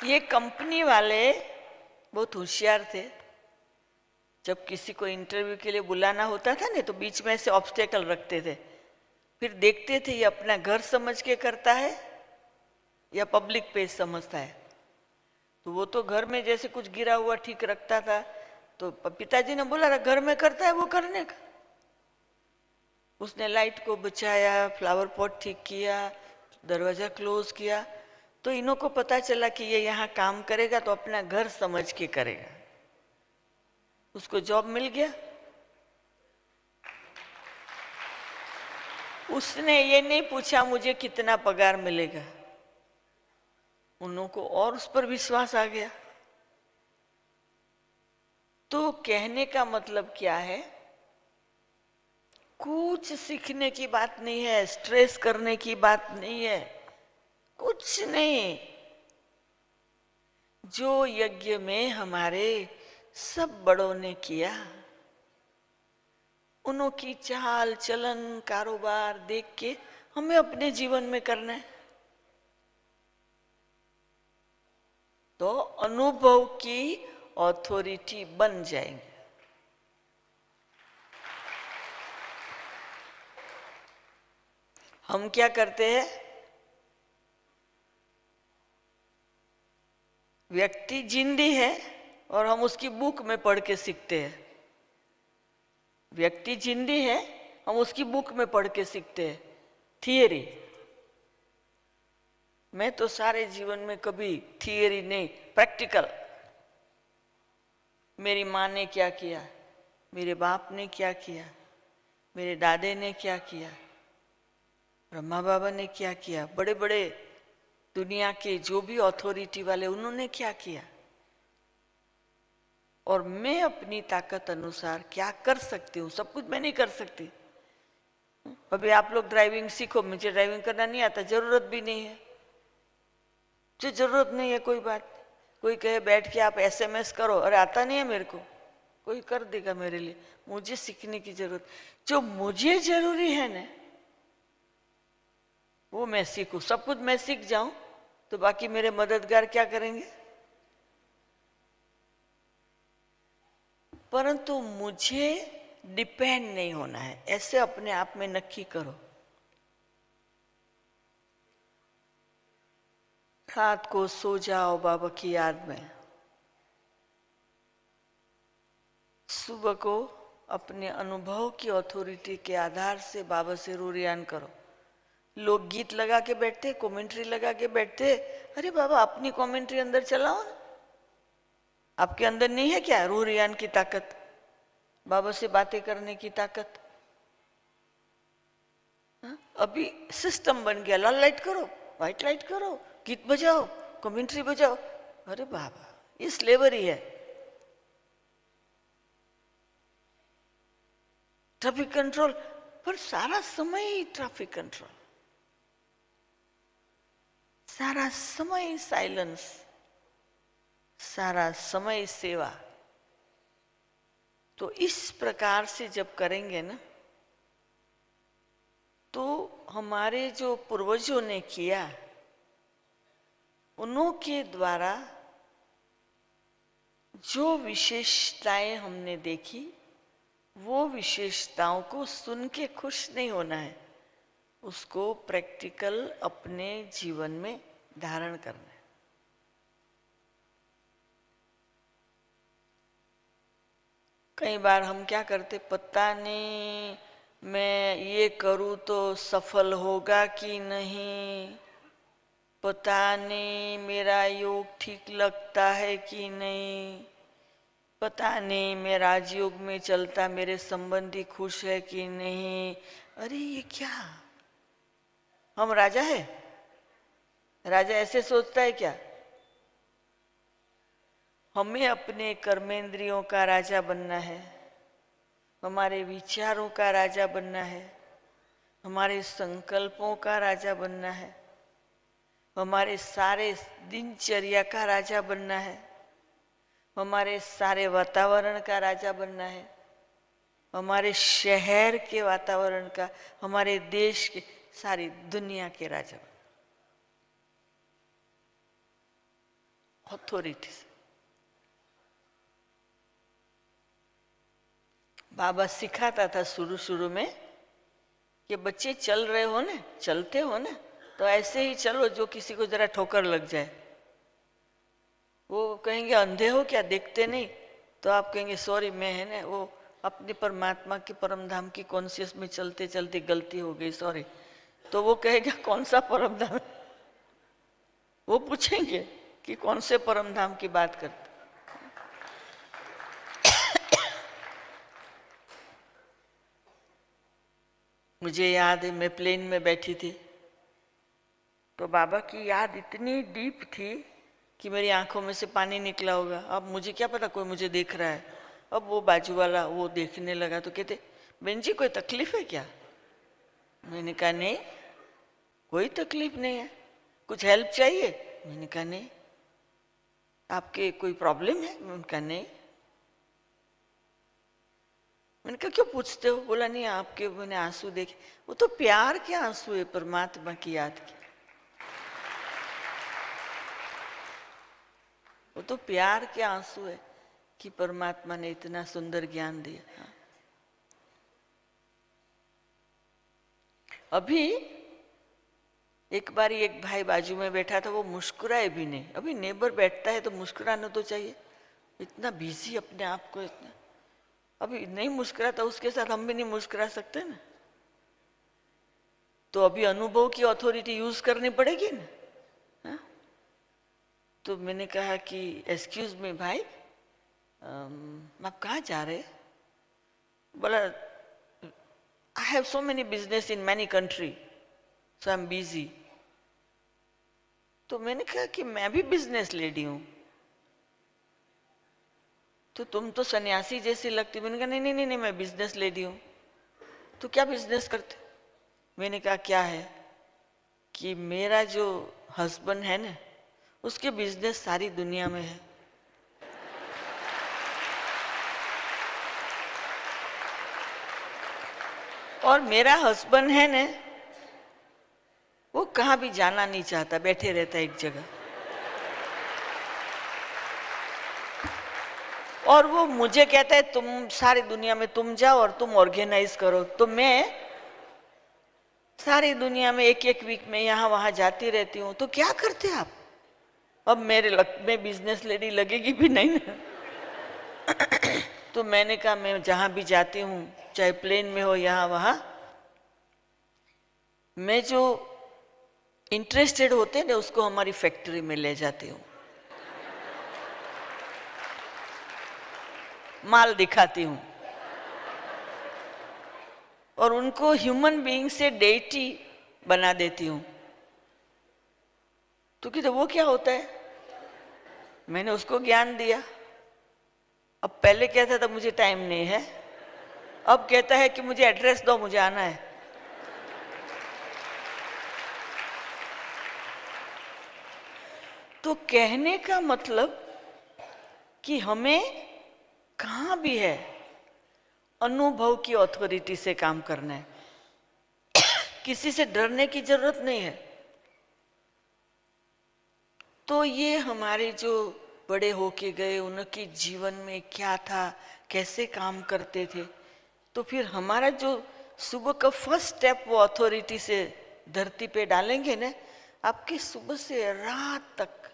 ये कंपनी वाले बहुत होशियार थे। जब किसी को इंटरव्यू के लिए बुलाना होता था ना, तो बीच में ऐसे ऑब्स्टेकल रखते थे, फिर देखते थे ये अपना घर समझ के करता है या पब्लिक प्लेस समझता है। तो वो तो घर में जैसे कुछ गिरा हुआ ठीक रखता था, तो पिताजी ने बोला घर में करता है वो करने का। उसने लाइट को बचाया, फ्लावर पॉट ठीक किया, दरवाजा क्लोज किया, तो इन्हों को पता चला कि ये यहाँ काम करेगा तो अपना घर समझ के करेगा। उसको जॉब मिल गया। उसने ये नहीं पूछा मुझे कितना पगार मिलेगा, उन्हों को और उस पर विश्वास आ गया। तो कहने का मतलब क्या है, कुछ सीखने की बात नहीं है, स्ट्रेस करने की बात नहीं है, कुछ नहीं। जो यज्ञ में हमारे सब बड़ों ने किया, उन्हों की चाल चलन कारोबार देख के हमें अपने जीवन में करना है। तो अनुभव की अथॉरिटी बन जाएंगे। हम क्या करते हैं, व्यक्ति जिंदी है और हम उसकी बुक में पढ़ के सीखते हैं। व्यक्ति जिंदी है, हम उसकी बुक में पढ़ के सीखते हैं, थियरी। मैं तो सारे जीवन में कभी थियरी नहीं, प्रैक्टिकल। मेरी माँ ने क्या किया, मेरे बाप ने क्या किया, मेरे दादे ने क्या किया, ब्रह्मा बाबा ने क्या किया, बड़े बड़े दुनिया के जो भी अथॉरिटी वाले उन्होंने क्या किया, और मैं अपनी ताकत अनुसार क्या कर सकती हूँ। सब कुछ मैं नहीं कर सकती। अभी आप लोग ड्राइविंग सीखो, मुझे ड्राइविंग करना नहीं आता, जरूरत भी नहीं है, जो जरूरत नहीं है कोई बात। कोई कहे बैठ के आप एसएमएस करो, अरे आता नहीं है मेरे को, कोई कर देगा मेरे लिए, मुझे सीखने की जरूरत। जो मुझे जरूरी है ना वो मैं सीखूं। सब कुछ मैं सीख जाऊं तो बाकी मेरे मददगार क्या करेंगे। परंतु मुझे डिपेंड नहीं होना है, ऐसे अपने आप में नक्की करो। रात को सो जाओ बाबा की याद में, सुबह को अपने अनुभव की अथॉरिटी के आधार से बाबा से रूरियान करो। लोग गीत लगा के बैठते, कमेंट्री लगा के बैठते, अरे बाबा अपनी कमेंट्री अंदर चलाओ ना। आपके अंदर नहीं है क्या रूरियान की ताकत, बाबा से बातें करने की ताकत? हा? अभी सिस्टम बन गया, लाल लाइट करो, व्हाइट लाइट करो, गीत बजाओ, कमेंट्री बजाओ। अरे बाबा ये स्लेवरी है। ट्रैफिक कंट्रोल पर सारा समय ही ट्रैफिक कंट्रोल, सारा समय साइलेंस, सारा समय सेवा। तो इस प्रकार से जब करेंगे ना तो हमारे जो पूर्वजों ने किया, उनके द्वारा जो विशेषताएं हमने देखी, वो विशेषताओं को सुन के खुश नहीं होना है, उसको प्रैक्टिकल अपने जीवन में धारण करना है। कई बार हम क्या करते, पता नहीं मैं ये करूँ तो सफल होगा कि नहीं, पता नहीं मेरा योग ठीक लगता है कि नहीं, पता नहीं मैं राजयोग में चलता मेरे संबंधी खुश है कि नहीं। अरे ये क्या, हम राजा है? राजा ऐसे सोचता है क्या? हमें अपने कर्मेंद्रियों का राजा बनना है, हमारे विचारों का राजा बनना है, हमारे संकल्पों का राजा बनना है, हमारे सारे दिनचर्या का राजा बनना है, हमारे सारे वातावरण का राजा बनना है, हमारे शहर के वातावरण का, हमारे देश के, सारी दुनिया के राजा बनना। अथॉरिटी से बाबा सिखाता था शुरू शुरू में कि बच्चे चल रहे हो ना, चलते हो ना, तो ऐसे ही चलो जो किसी को जरा ठोकर लग जाए। वो कहेंगे अंधे हो क्या, देखते नहीं? तो आप कहेंगे सॉरी, मैं है ना वो अपने परमात्मा के परम धाम की कॉन्शियस में चलते चलते गलती हो गई, सॉरी। तो वो कहेगा कौन सा परम धाम? वो पूछेंगे कि कौन से परम धाम की बात करते। मुझे याद है, मैं प्लेन में बैठी थी तो बाबा की याद इतनी डीप थी कि मेरी आंखों में से पानी निकला होगा। अब मुझे क्या पता कोई मुझे देख रहा है। अब वो बाजू वाला वो देखने लगा तो कहते, बहन जी कोई तकलीफ है क्या? मैंने कहा नहीं, कोई तकलीफ नहीं है। कुछ हेल्प चाहिए? मैंने कहा नहीं। आपके कोई प्रॉब्लम है? मैंने कहा नहीं। मैंने कहा क्यों पूछते हो? बोला नहीं, आपके मैंने आंसू देखे। वो तो प्यार के आंसू है, परमात्मा की याद के। वो तो प्यार के आंसू है कि परमात्मा ने इतना सुंदर ज्ञान दिया। हाँ। अभी एक बार एक भाई बाजू में बैठा था, वो मुस्कुराए भी नहीं। अभी नेबर बैठता है तो मुस्कुराना तो चाहिए, इतना बिजी अपने आप को, इतना अभी नहीं मुस्कुराता, उसके साथ हम भी नहीं मुस्कुरा सकते ना। तो अभी अनुभव की अथॉरिटी यूज करनी पड़ेगी ना। हा? तो मैंने कहा कि एक्सक्यूज मी भाई, आप कहाँ जा रहे? बोला I have so many business in many country, so I am busy. तो मैंने कहा कि मैं भी बिजनेस लेडी हूँ। तो तुम तो सन्यासी जैसी लगती। मैंने कहा नहीं नहीं नहीं, मैं बिजनेस लेडी हूँ। तो क्या बिजनेस करते? मैंने कहा क्या है कि मेरा जो हस्बैंड है ना, उसके बिजनेस सारी दुनिया में है। और मेरा हस्बैंड है ना, वो कहाँ भी जाना नहीं चाहता, बैठे रहता है एक जगह। और वो मुझे कहता है तुम सारी दुनिया में तुम जाओ और तुम ऑर्गेनाइज करो। तो मैं सारी दुनिया में एक एक वीक में यहाँ वहाँ जाती रहती हूँ। तो क्या करते आप? अब मैं बिजनेस लेडी लगेगी भी नहीं ना। तो मैंने कहा मैं जहाँ भी जाती हूँ, चाहे प्लेन में हो यहाँ वहाँ, मैं जो इंटरेस्टेड होते हैं ना उसको हमारी फैक्ट्री में ले जाती हूँ, माल दिखाती हूँ और उनको ह्यूमन बीइंग से डेटी बना देती हूँ। तो कहते वो क्या होता है? मैंने उसको ज्ञान दिया। अब पहले कहता था मुझे टाइम नहीं है, अब कहता है कि मुझे एड्रेस दो, मुझे आना है। तो कहने का मतलब कि हमें कहाँ भी है अनुभव की अथॉरिटी से काम करना है। किसी से डरने की जरूरत नहीं है। तो ये हमारे जो बड़े होके गए, उनके जीवन में क्या था, कैसे काम करते थे, तो फिर हमारा जो सुबह का फर्स्ट स्टेप वो अथॉरिटी से धरती पे डालेंगे ना, आपके सुबह से रात तक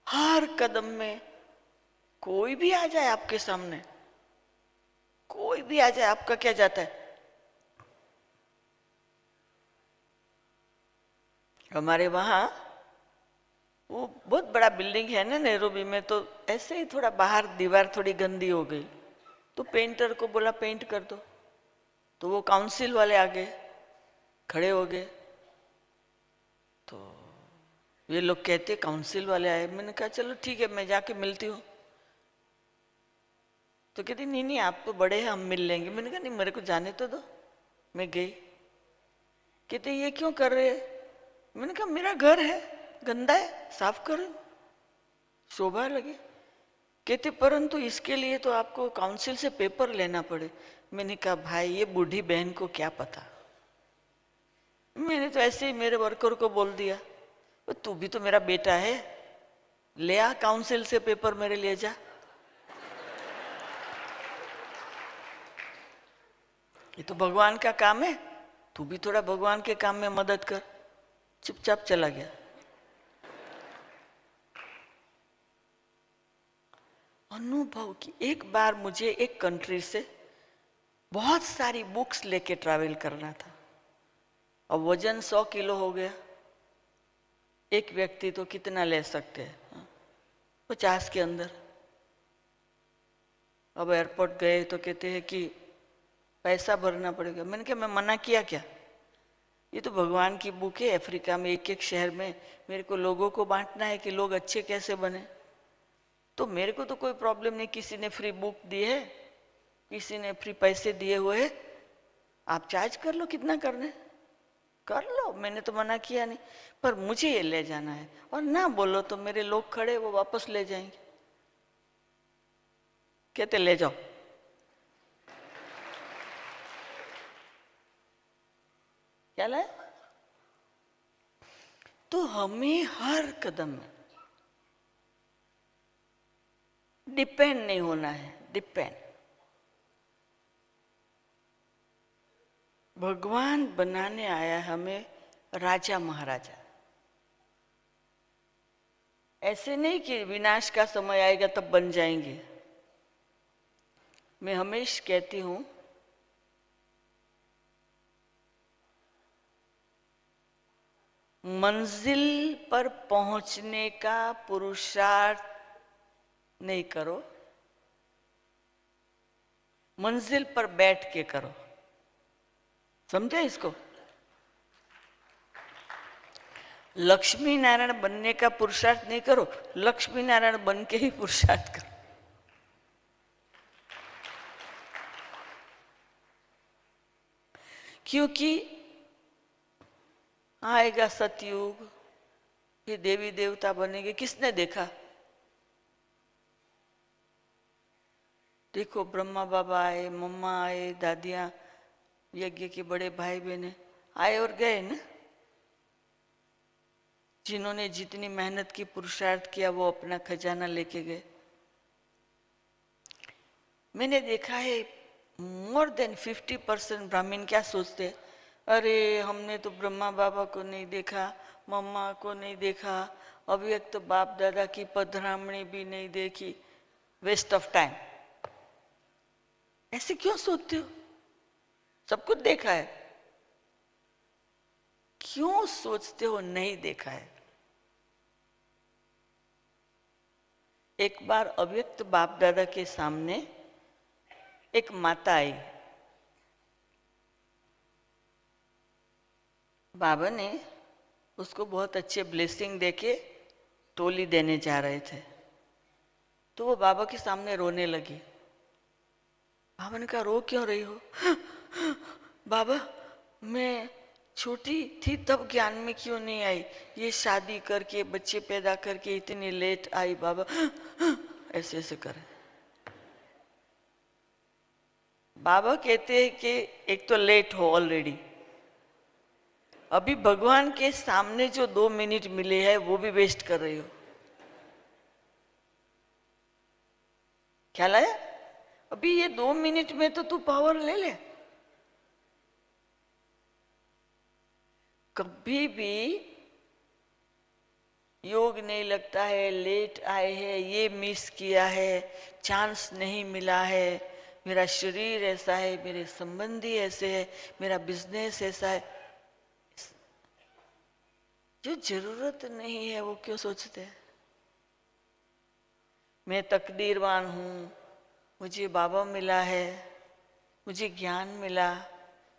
हर कदम में कोई भी आ जाए आपके सामने, कोई भी आ जाए, आपका क्या जाता है? हमारे वहां वो बहुत बड़ा बिल्डिंग है ना नैरोबी में, तो ऐसे ही थोड़ा बाहर दीवार थोड़ी गंदी हो गई, तो पेंटर को बोला पेंट कर दो। तो वो काउंसिल वाले आ गए, खड़े हो गए। तो ये लोग कहते काउंसिल वाले आए, मैंने कहा चलो ठीक है मैं जाके मिलती हूँ। तो कहती नहीं नहीं आप तो बड़े हैं, हम मिल लेंगे। मैंने कहा नहीं मेरे को जाने तो दो। मैं गई। कहते ये क्यों कर रहे हैं? मैंने कहा मेरा घर है, गंदा है, साफ करो, शोभा लगे। कहते परंतु इसके लिए तो आपको काउंसिल से पेपर लेना पड़े। मैंने कहा भाई ये बूढ़ी बहन को क्या पता, मैंने तो ऐसे ही मेरे वर्कर को बोल दिया, तू भी तो मेरा बेटा है, ले आ काउंसिल से पेपर मेरे लिए जा। ये तो भगवान का काम है, तू भी थोड़ा भगवान के काम में मदद कर। चुपचाप चला गया। अनुभव की एक बार मुझे एक कंट्री से बहुत सारी बुक्स लेके ट्रैवल करना था, और वजन 100 किलो हो गया। एक व्यक्ति तो कितना ले सकते हैं, 50 के अंदर। अब एयरपोर्ट गए तो कहते हैं कि पैसा भरना पड़ेगा। मैंने कहा मैं मना किया क्या? ये तो भगवान की बुक है, अफ्रीका में एक एक शहर में मेरे को लोगों को बांटना है कि लोग अच्छे कैसे बने। तो मेरे को तो कोई प्रॉब्लम नहीं, किसी ने फ्री बुक दी है, किसी ने फ्री पैसे दिए हुए, आप चार्ज कर लो, कितना करना कर लो, मैंने तो मना किया नहीं। पर मुझे ये ले जाना है, और ना बोलो तो मेरे लोग खड़े वो वापस ले जाएंगे। कहते ले जाओ। क्या लाए? तो हमें हर कदम में डिपेंड नहीं होना है। डिपेंड, भगवान बनाने आया हमें राजा महाराजा। ऐसे नहीं कि विनाश का समय आएगा तब बन जाएंगे। मैं हमेशा कहती हूं मंजिल पर पहुंचने का पुरुषार्थ नहीं करो, मंजिल पर बैठ के करो। समझे इसको? लक्ष्मी नारायण बनने का पुरुषार्थ नहीं करो, लक्ष्मी नारायण बन के ही पुरुषार्थ करो। क्योंकि आएगा सतयुग, फिर देवी देवता बनेंगे। किसने देखा? देखो ब्रह्मा बाबा आए, मम्मा आए, दादियां, यज्ञ के बड़े भाई बहने आए और गए ना। जिन्होंने जितनी मेहनत की, पुरुषार्थ किया, वो अपना खजाना लेके गए। मैंने देखा है मोर देन 50% ब्राह्मण क्या सोचते हैं, अरे हमने तो ब्रह्मा बाबा को नहीं देखा, मम्मा को नहीं देखा, अभी एक तो बाप दादा की पधरामणी भी नहीं देखी, वेस्ट ऑफ टाइम। ऐसे क्यों सोचते हो? सब कुछ देखा है, क्यों सोचते हो नहीं देखा है? एक बार अव्यक्त बाप दादा के सामने एक माता आई। बाबा ने उसको बहुत अच्छे ब्लेसिंग देके टोली देने जा रहे थे, तो वो बाबा के सामने रोने लगी। बाबा ने कहा रो क्यों रही हो? बाबा मैं छोटी थी तब ज्ञान में क्यों नहीं आई, ये शादी करके बच्चे पैदा करके इतनी लेट आई बाबा। ऐसे ऐसे करे। बाबा कहते हैं कि एक तो लेट हो ऑलरेडी, अभी भगवान के सामने जो 2 मिनट मिले हैं वो भी वेस्ट कर रही हो। ख्याल आया? अभी ये 2 मिनट में तो तू पावर ले ले। कभी भी योग नहीं लगता है, लेट आए हैं, ये मिस किया है, चांस नहीं मिला है, मेरा शरीर ऐसा है, मेरे संबंधी ऐसे है, मेरा बिजनेस ऐसा है, जो जरूरत नहीं है वो क्यों सोचते हैं? मैं तकदीरवान हूँ, मुझे बाबा मिला है, मुझे ज्ञान मिला,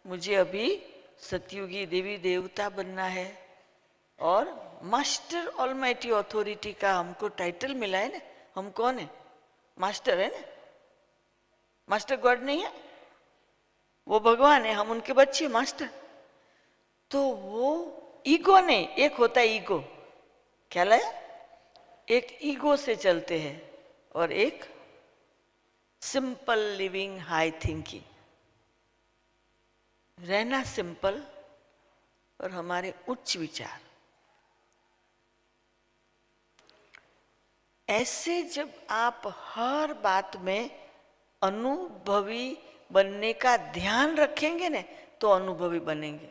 मुझे अभी सतयुगी देवी देवता बनना है, और मास्टर ऑलमाइटी अथॉरिटी का हमको टाइटल मिला है ना। हम कौन है? मास्टर है ना। मास्टर गॉड नहीं है, वो भगवान है, हम उनके बच्चे मास्टर। तो वो ईगो नहीं, एक होता है ईगो, क्या लाया? एक ईगो से चलते हैं और एक सिंपल लिविंग हाई थिंकिंग, रहना सिंपल और हमारे उच्च विचार। ऐसे जब आप हर बात में अनुभवी बनने का ध्यान रखेंगे ना तो अनुभवी बनेंगे।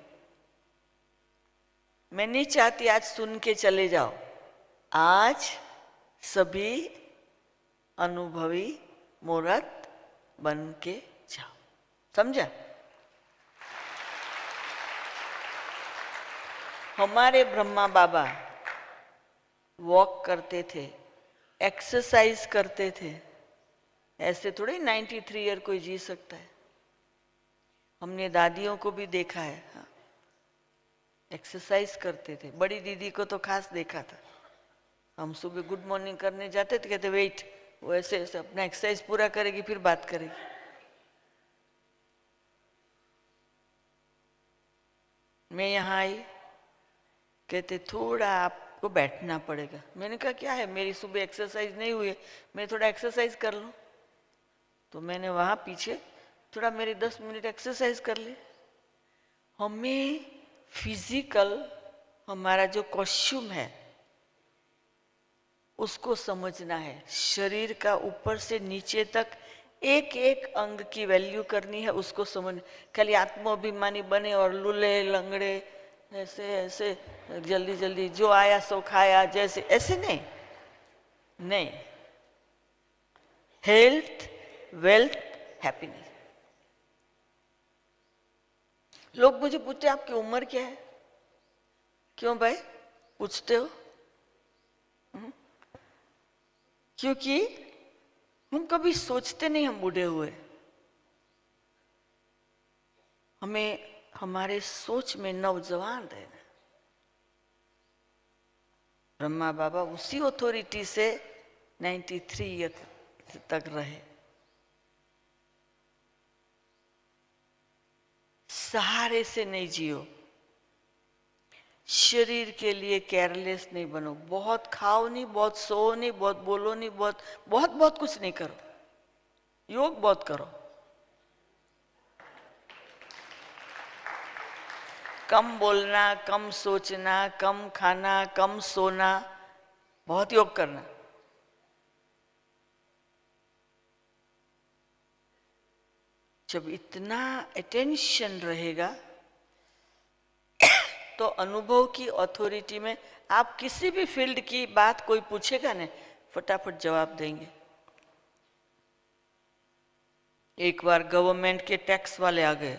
मैं नहीं चाहती आज सुन के चले जाओ, आज सभी अनुभवी मूर्त बन के जाओ। समझा? हमारे ब्रह्मा बाबा वॉक करते थे, एक्सरसाइज करते थे। ऐसे थोड़ी 93 ईयर कोई जी सकता है। हमने दादियों को भी देखा है, हाँ, एक्सरसाइज करते थे। बड़ी दीदी को तो खास देखा था। हम सुबह गुड मॉर्निंग करने जाते थे, कहते वेट, वो ऐसे ऐसे अपना एक्सरसाइज पूरा करेगी फिर बात करेगी। मैं यहाँ आई, कहते थोड़ा आपको बैठना पड़ेगा। मैंने कहा क्या है, मेरी सुबह एक्सरसाइज नहीं हुई है, मैं थोड़ा एक्सरसाइज कर लूँ। तो मैंने वहाँ पीछे थोड़ा मेरी 10 मिनट एक्सरसाइज कर ली। हमें फिजिकल, हमारा जो कॉस्ट्यूम है उसको समझना है। शरीर का ऊपर से नीचे तक एक एक अंग की वैल्यू करनी है, उसको समझ। खाली आत्माभिमानी बने और लूले लंगड़े ऐसे ऐसे जल्दी जल्दी जो आया सो खाया जैसे, ऐसे नहीं। नहीं, हेल्थ, वेल्थ, हैप्पीनेस। लोग मुझे पूछते आपकी उम्र क्या है? क्यों भाई पूछते हो? क्योंकि हम कभी सोचते नहीं हम बूढ़े हुए। हमें हमारे सोच में नौजवान रहना। ब्रह्मा बाबा उसी अथॉरिटी से 93 ईयर तक रहे। सहारे से नहीं जियो, शरीर के लिए केयरलेस नहीं बनो। बहुत खाओ नहीं, बहुत सो नहीं, बहुत बोलो नहीं, बहुत बहुत बहुत कुछ नहीं करो। योग बहुत करो, कम बोलना, कम सोचना, कम खाना, कम सोना, बहुत योग करना। जब इतना अटेंशन रहेगा तो अनुभव की अथॉरिटी में आप किसी भी फील्ड की बात कोई पूछेगा ना, फटाफट जवाब देंगे। एक बार गवर्नमेंट के टैक्स वाले आ गए।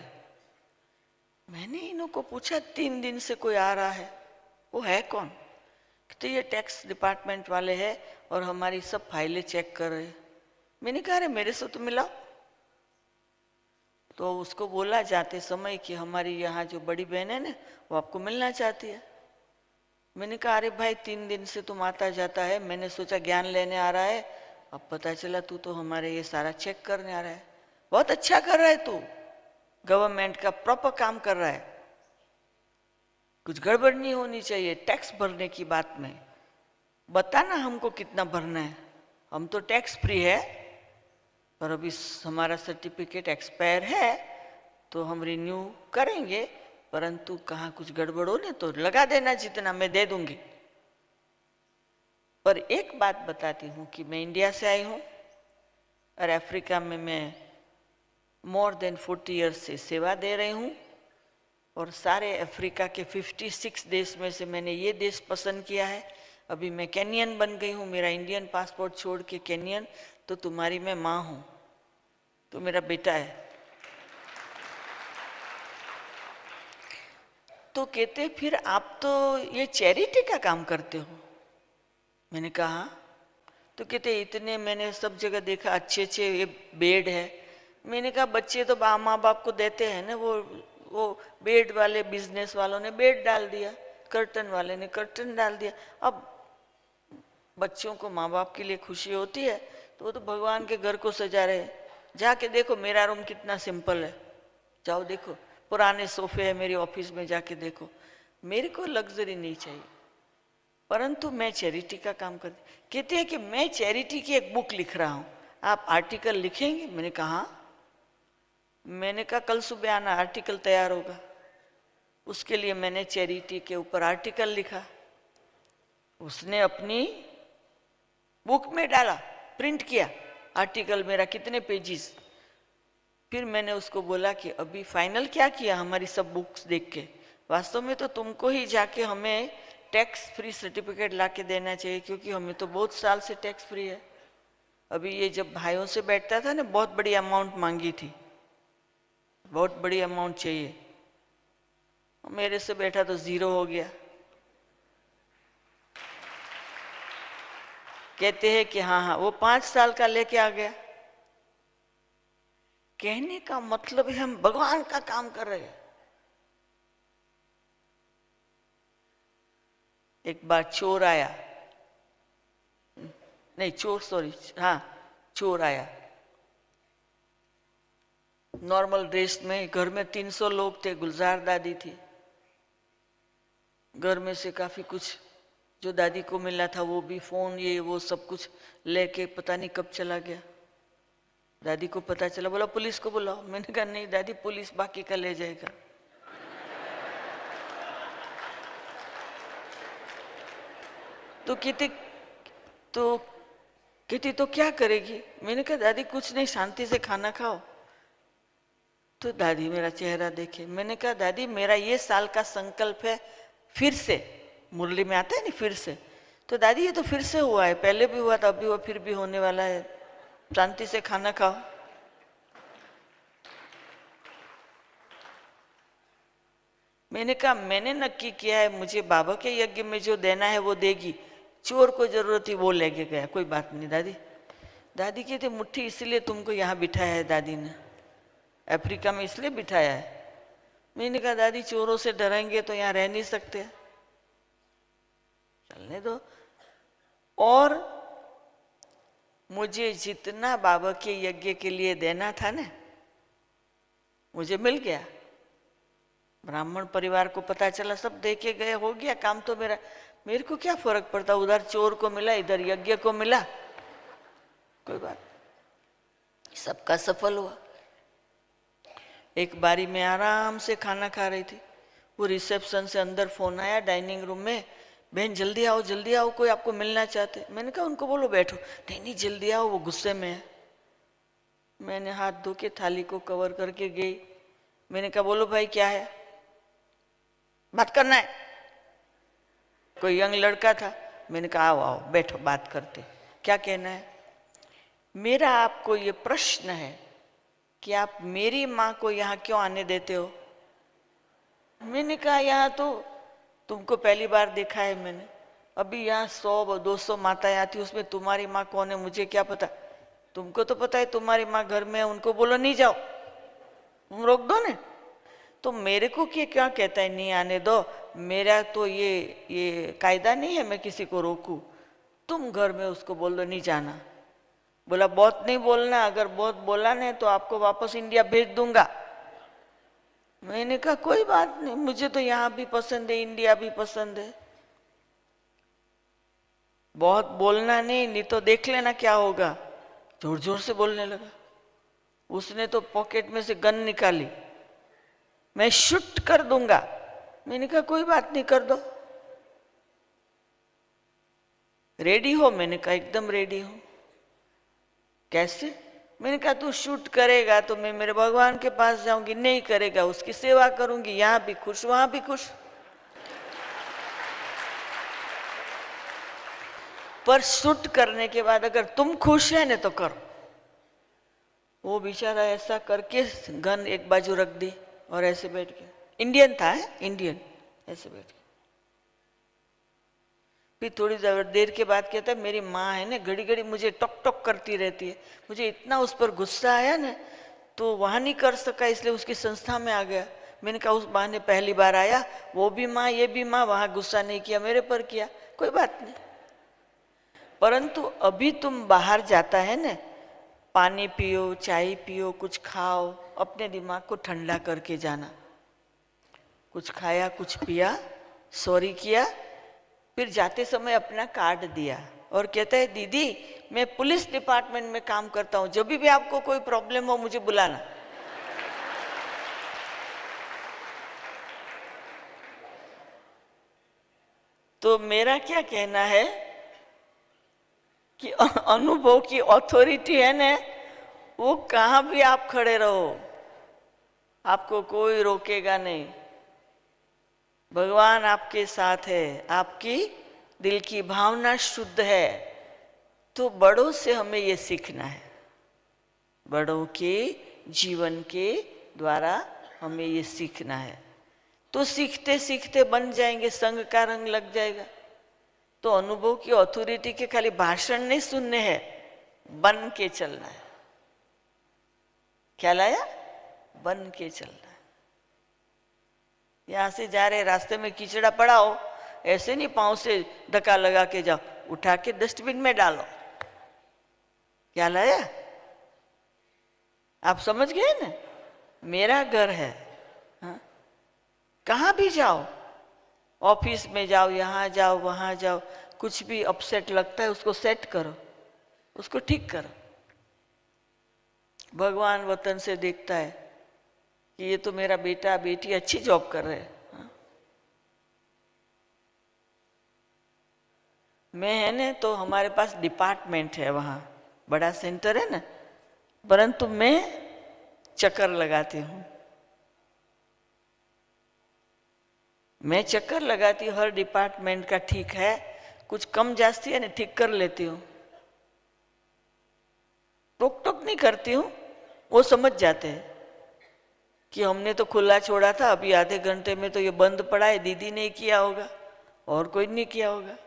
मैंने इन्हों को पूछा 3 दिन से कोई आ रहा है, वो है कौन? तो ये टैक्स डिपार्टमेंट वाले हैं और हमारी सब फाइलें चेक कर रहे हैं। मैंने कहा अरे मेरे से तो मिलाओ। तो उसको बोला जाते समय कि हमारी यहाँ जो बड़ी बहन है ना, वो आपको मिलना चाहती है। मैंने कहा अरे भाई 3 दिन से तुम आता जाता है, मैंने सोचा ज्ञान लेने आ रहा है, अब पता चला तू तो हमारे ये सारा चेक करने आ रहा है। बहुत अच्छा कर रहा है तू, गवर्नमेंट का प्रॉपर काम कर रहा है, कुछ गड़बड़ नहीं होनी चाहिए। टैक्स भरने की बात में बताना हमको कितना भरना है। हम तो टैक्स फ्री है, पर अभी हमारा सर्टिफिकेट एक्सपायर है तो हम रिन्यू करेंगे, परंतु कहाँ कुछ गड़बड़ हो ना तो लगा देना जितना, मैं दे दूंगी। पर एक बात बताती हूँ कि मैं इंडिया से आई हूँ और अफ्रीका में मैं मोर देन 40 ईयर्स से सेवा दे रही हूँ, और सारे अफ्रीका के 56 देश में से मैंने ये देश पसंद किया है। अभी मैं केनियन बन गई हूँ, मेरा इंडियन पासपोर्ट छोड़ के केनियन, तो तुम्हारी मैं माँ हूँ, तो मेरा बेटा है। तो कहते फिर आप तो ये चैरिटी का काम करते हो। मैंने कहा, तो कहते इतने मैंने सब जगह देखा अच्छे अच्छे ये बेड है। मैंने कहा बच्चे तो माँ बाप को देते हैं ना, वो बेड वाले बिजनेस वालों ने बेड डाल दिया, कर्टन वाले ने कर्टन डाल दिया। अब बच्चों को माँ बाप के लिए खुशी होती है तो वो तो भगवान के घर को सजा रहे हैं। जाके देखो मेरा रूम कितना सिंपल है, जाओ देखो, पुराने सोफे है मेरे ऑफिस में, जाके देखो। मेरे को लग्जरी नहीं चाहिए, परंतु मैं चैरिटी का काम करती। कहती है कि मैं चैरिटी की एक बुक लिख रहा हूँ, आप आर्टिकल लिखेंगे? मैंने कहा कल सुबह आना, आर्टिकल तैयार होगा। उसके लिए मैंने चैरिटी के ऊपर आर्टिकल लिखा, उसने अपनी बुक में डाला, प्रिंट किया आर्टिकल मेरा कितने पेजेस। फिर मैंने उसको बोला कि अभी फाइनल क्या किया हमारी सब बुक्स देख के? वास्तव में तो तुमको ही जाके हमें टैक्स फ्री सर्टिफिकेट ला के देना चाहिए, क्योंकि हमें तो बहुत साल से टैक्स फ्री है। अभी ये जब भाइयों से बैठता था ना, बहुत बड़ी अमाउंट मांगी थी, बहुत बड़ी अमाउंट चाहिए, मेरे से बैठा तो 0 हो गया। कहते हैं कि हाँ वो 5 साल का लेके आ गया। कहने का मतलब है हम भगवान का काम कर रहे हैं। एक बार चोर आया, नहीं चोर सॉरी, हाँ चोर आया नॉर्मल ड्रेस में। घर में 300 लोग थे, गुलजार दादी थी। घर में से काफी कुछ जो दादी को मिला था, वो भी फोन ये वो सब कुछ लेके पता नहीं कब चला गया। दादी को पता चला, बोला पुलिस को बुलाओ। मैंने कहा नहीं दादी, पुलिस बाकी का ले जाएगा। तो कहती तो क्या करेगी? मैंने कहा दादी कुछ नहीं, शांति से खाना खाओ। तो दादी मेरा चेहरा देखे। मैंने कहा दादी मेरा ये साल का संकल्प है, फिर से, मुरली में आता है ना फिर से, तो दादी ये तो फिर से हुआ है, पहले भी हुआ था, अभी हुआ, फिर भी होने वाला है, शांति से खाना खाओ। मैंने कहा मैंने नक्की किया है, मुझे बाबा के यज्ञ में जो देना है वो देगी, चोर को जरूरत थी वो लेके गया, कोई बात नहीं दादी। दादी कहती मुट्ठी इसलिए तुमको यहाँ बिठाया है, दादी ने अफ्रीका में इसलिए बिठाया है। मैंने कहा दादी चोरों से डरेंगे तो यहाँ रह नहीं सकते, चलने दो। और मुझे जितना बाबा के यज्ञ के लिए देना था ना, मुझे मिल गया। ब्राह्मण परिवार को पता चला, सब देके गए, हो गया काम तो मेरा। मेरे को क्या फर्क पड़ता, उधर चोर को मिला, इधर यज्ञ को मिला, कोई बात, सबका सफल हुआ। एक बारी में आराम से खाना खा रही थी, वो रिसेप्शन से अंदर फोन आया डाइनिंग रूम में, बहन जल्दी आओ, कोई आपको मिलना चाहते। मैंने कहा उनको बोलो बैठो। नहीं जल्दी आओ, वो गुस्से में है। मैंने हाथ धो के थाली को कवर करके गई। मैंने कहा बोलो भाई क्या है, बात करना है। कोई यंग लड़का था। मैंने कहा आओ बैठो, बात करते, क्या कहना है। मेरा आपको ये प्रश्न है कि आप मेरी माँ को यहाँ क्यों आने देते हो? मैंने कहा यहाँ तो तुमको पहली बार देखा है मैंने, अभी यहाँ 100-200 माताएं आती, उसमें तुम्हारी माँ कौन है मुझे क्या पता। तुमको तो पता है तुम्हारी माँ घर में है, उनको बोलो नहीं जाओ, तुम रोक दो ना। तो मेरे को क्या कहता है नहीं आने दो? मेरा तो ये कायदा नहीं है मैं किसी को रोकूं। तुम घर में उसको बोल दो नहीं जाना। बोला बहुत नहीं बोलना, अगर बहुत बोला नहीं तो आपको वापस इंडिया भेज दूंगा। मैंने कहा कोई बात नहीं, मुझे तो यहाँ भी पसंद है, इंडिया भी पसंद है। बहुत बोलना नहीं तो देख लेना क्या होगा। जोर जोर से बोलने लगा। उसने तो पॉकेट में से गन निकाली, मैं शूट कर दूंगा। मैंने कहा कोई बात नहीं, कर दो। रेडी हो? मैंने कहा एकदम रेडी हूं। कैसे? मैंने कहा तू शूट करेगा तो मैं मेरे भगवान के पास जाऊंगी, नहीं करेगा उसकी सेवा करूंगी, यहां भी खुश वहां भी खुश। पर शूट करने के बाद अगर तुम खुश है ना तो करो। वो बेचारा ऐसा करके गन एक बाजू रख दी और ऐसे बैठ गया। इंडियन था, इंडियन, ऐसे बैठ गया। फिर थोड़ी देर के बाद कहता है मेरी माँ है ना घड़ी घड़ी मुझे टॉक टॉक करती रहती है, मुझे इतना उस पर गुस्सा आया ना तो वहां नहीं कर सका, इसलिए उसकी संस्था में आ गया। मैंने कहा उस बहाने पहली बार आया, वो भी माँ ये भी माँ, वहां गुस्सा नहीं किया, मेरे पर किया, कोई बात नहीं। परंतु अभी तुम बाहर जाता है ना, पानी पियो, चाय पियो, कुछ खाओ, अपने दिमाग को ठंडा करके जाना। कुछ खाया, कुछ पिया, सॉरी किया, फिर जाते समय अपना कार्ड दिया और कहता है दीदी मैं पुलिस डिपार्टमेंट में काम करता हूं, जब भी आपको कोई प्रॉब्लम हो मुझे बुलाना। तो मेरा क्या कहना है कि अनुभव की अथॉरिटी है ना, वो कहां भी आप खड़े रहो, आपको कोई रोकेगा नहीं। भगवान आपके साथ है, आपकी दिल की भावना शुद्ध है। तो बड़ों से हमें ये सीखना है, बड़ों के जीवन के द्वारा हमें ये सीखना है। तो सीखते सीखते बन जाएंगे, संग का रंग लग जाएगा। तो अनुभव की अथॉरिटी के खाली भाषण नहीं सुनने हैं, बन के चलना है। क्या लाया? बन के चलना है। यहां से जा रहे रास्ते में कीचड़ा पड़ा हो, ऐसे नहीं पांव से धक्का लगा के जाओ, उठा के डस्टबिन में डालो। क्या लाया? आप समझ गए ना? मेरा घर है, हाँ? कहां भी जाओ, ऑफिस में जाओ, यहां जाओ, वहां जाओ, कुछ भी अपसेट लगता है उसको सेट करो, उसको ठीक करो। भगवान वतन से देखता है कि ये तो मेरा बेटा बेटी अच्छी जॉब कर रहे हैं, हाँ? मैं है ना तो हमारे पास डिपार्टमेंट है, वहाँ बड़ा सेंटर है ना, परंतु मैं चक्कर लगाती हूँ। मैं चक्कर लगाती हूँ हर डिपार्टमेंट का, ठीक है कुछ कम जास्ती है ना ठीक कर लेती हूँ, टोक टोक नहीं करती हूँ। वो समझ जाते हैं कि हमने तो खुला छोड़ा था, अभी आधे घंटे में तो ये बंद पड़ा है, दीदी ने किया होगा और कोई नहीं किया होगा।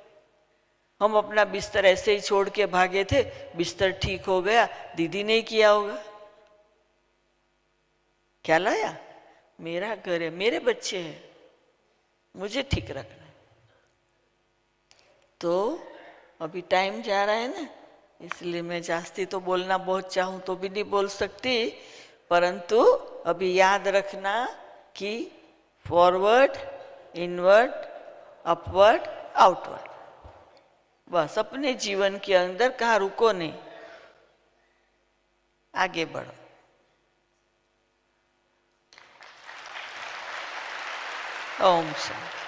हम अपना बिस्तर ऐसे ही छोड़ के भागे थे, बिस्तर ठीक हो गया, दीदी ने किया होगा। क्या लाया? मेरा घर है, मेरे बच्चे हैं, मुझे ठीक रखना है। तो अभी टाइम जा रहा है ना, इसलिए मैं जास्ती तो बोलना बहुत चाहूँ तो भी नहीं बोल सकती, परंतु अभी याद रखना कि फॉरवर्ड, इनवर्ड, अपवर्ड, आउटवर्ड, बस अपने जीवन के अंदर कहाँ रुको नहीं, आगे बढ़ो। ओम शांति।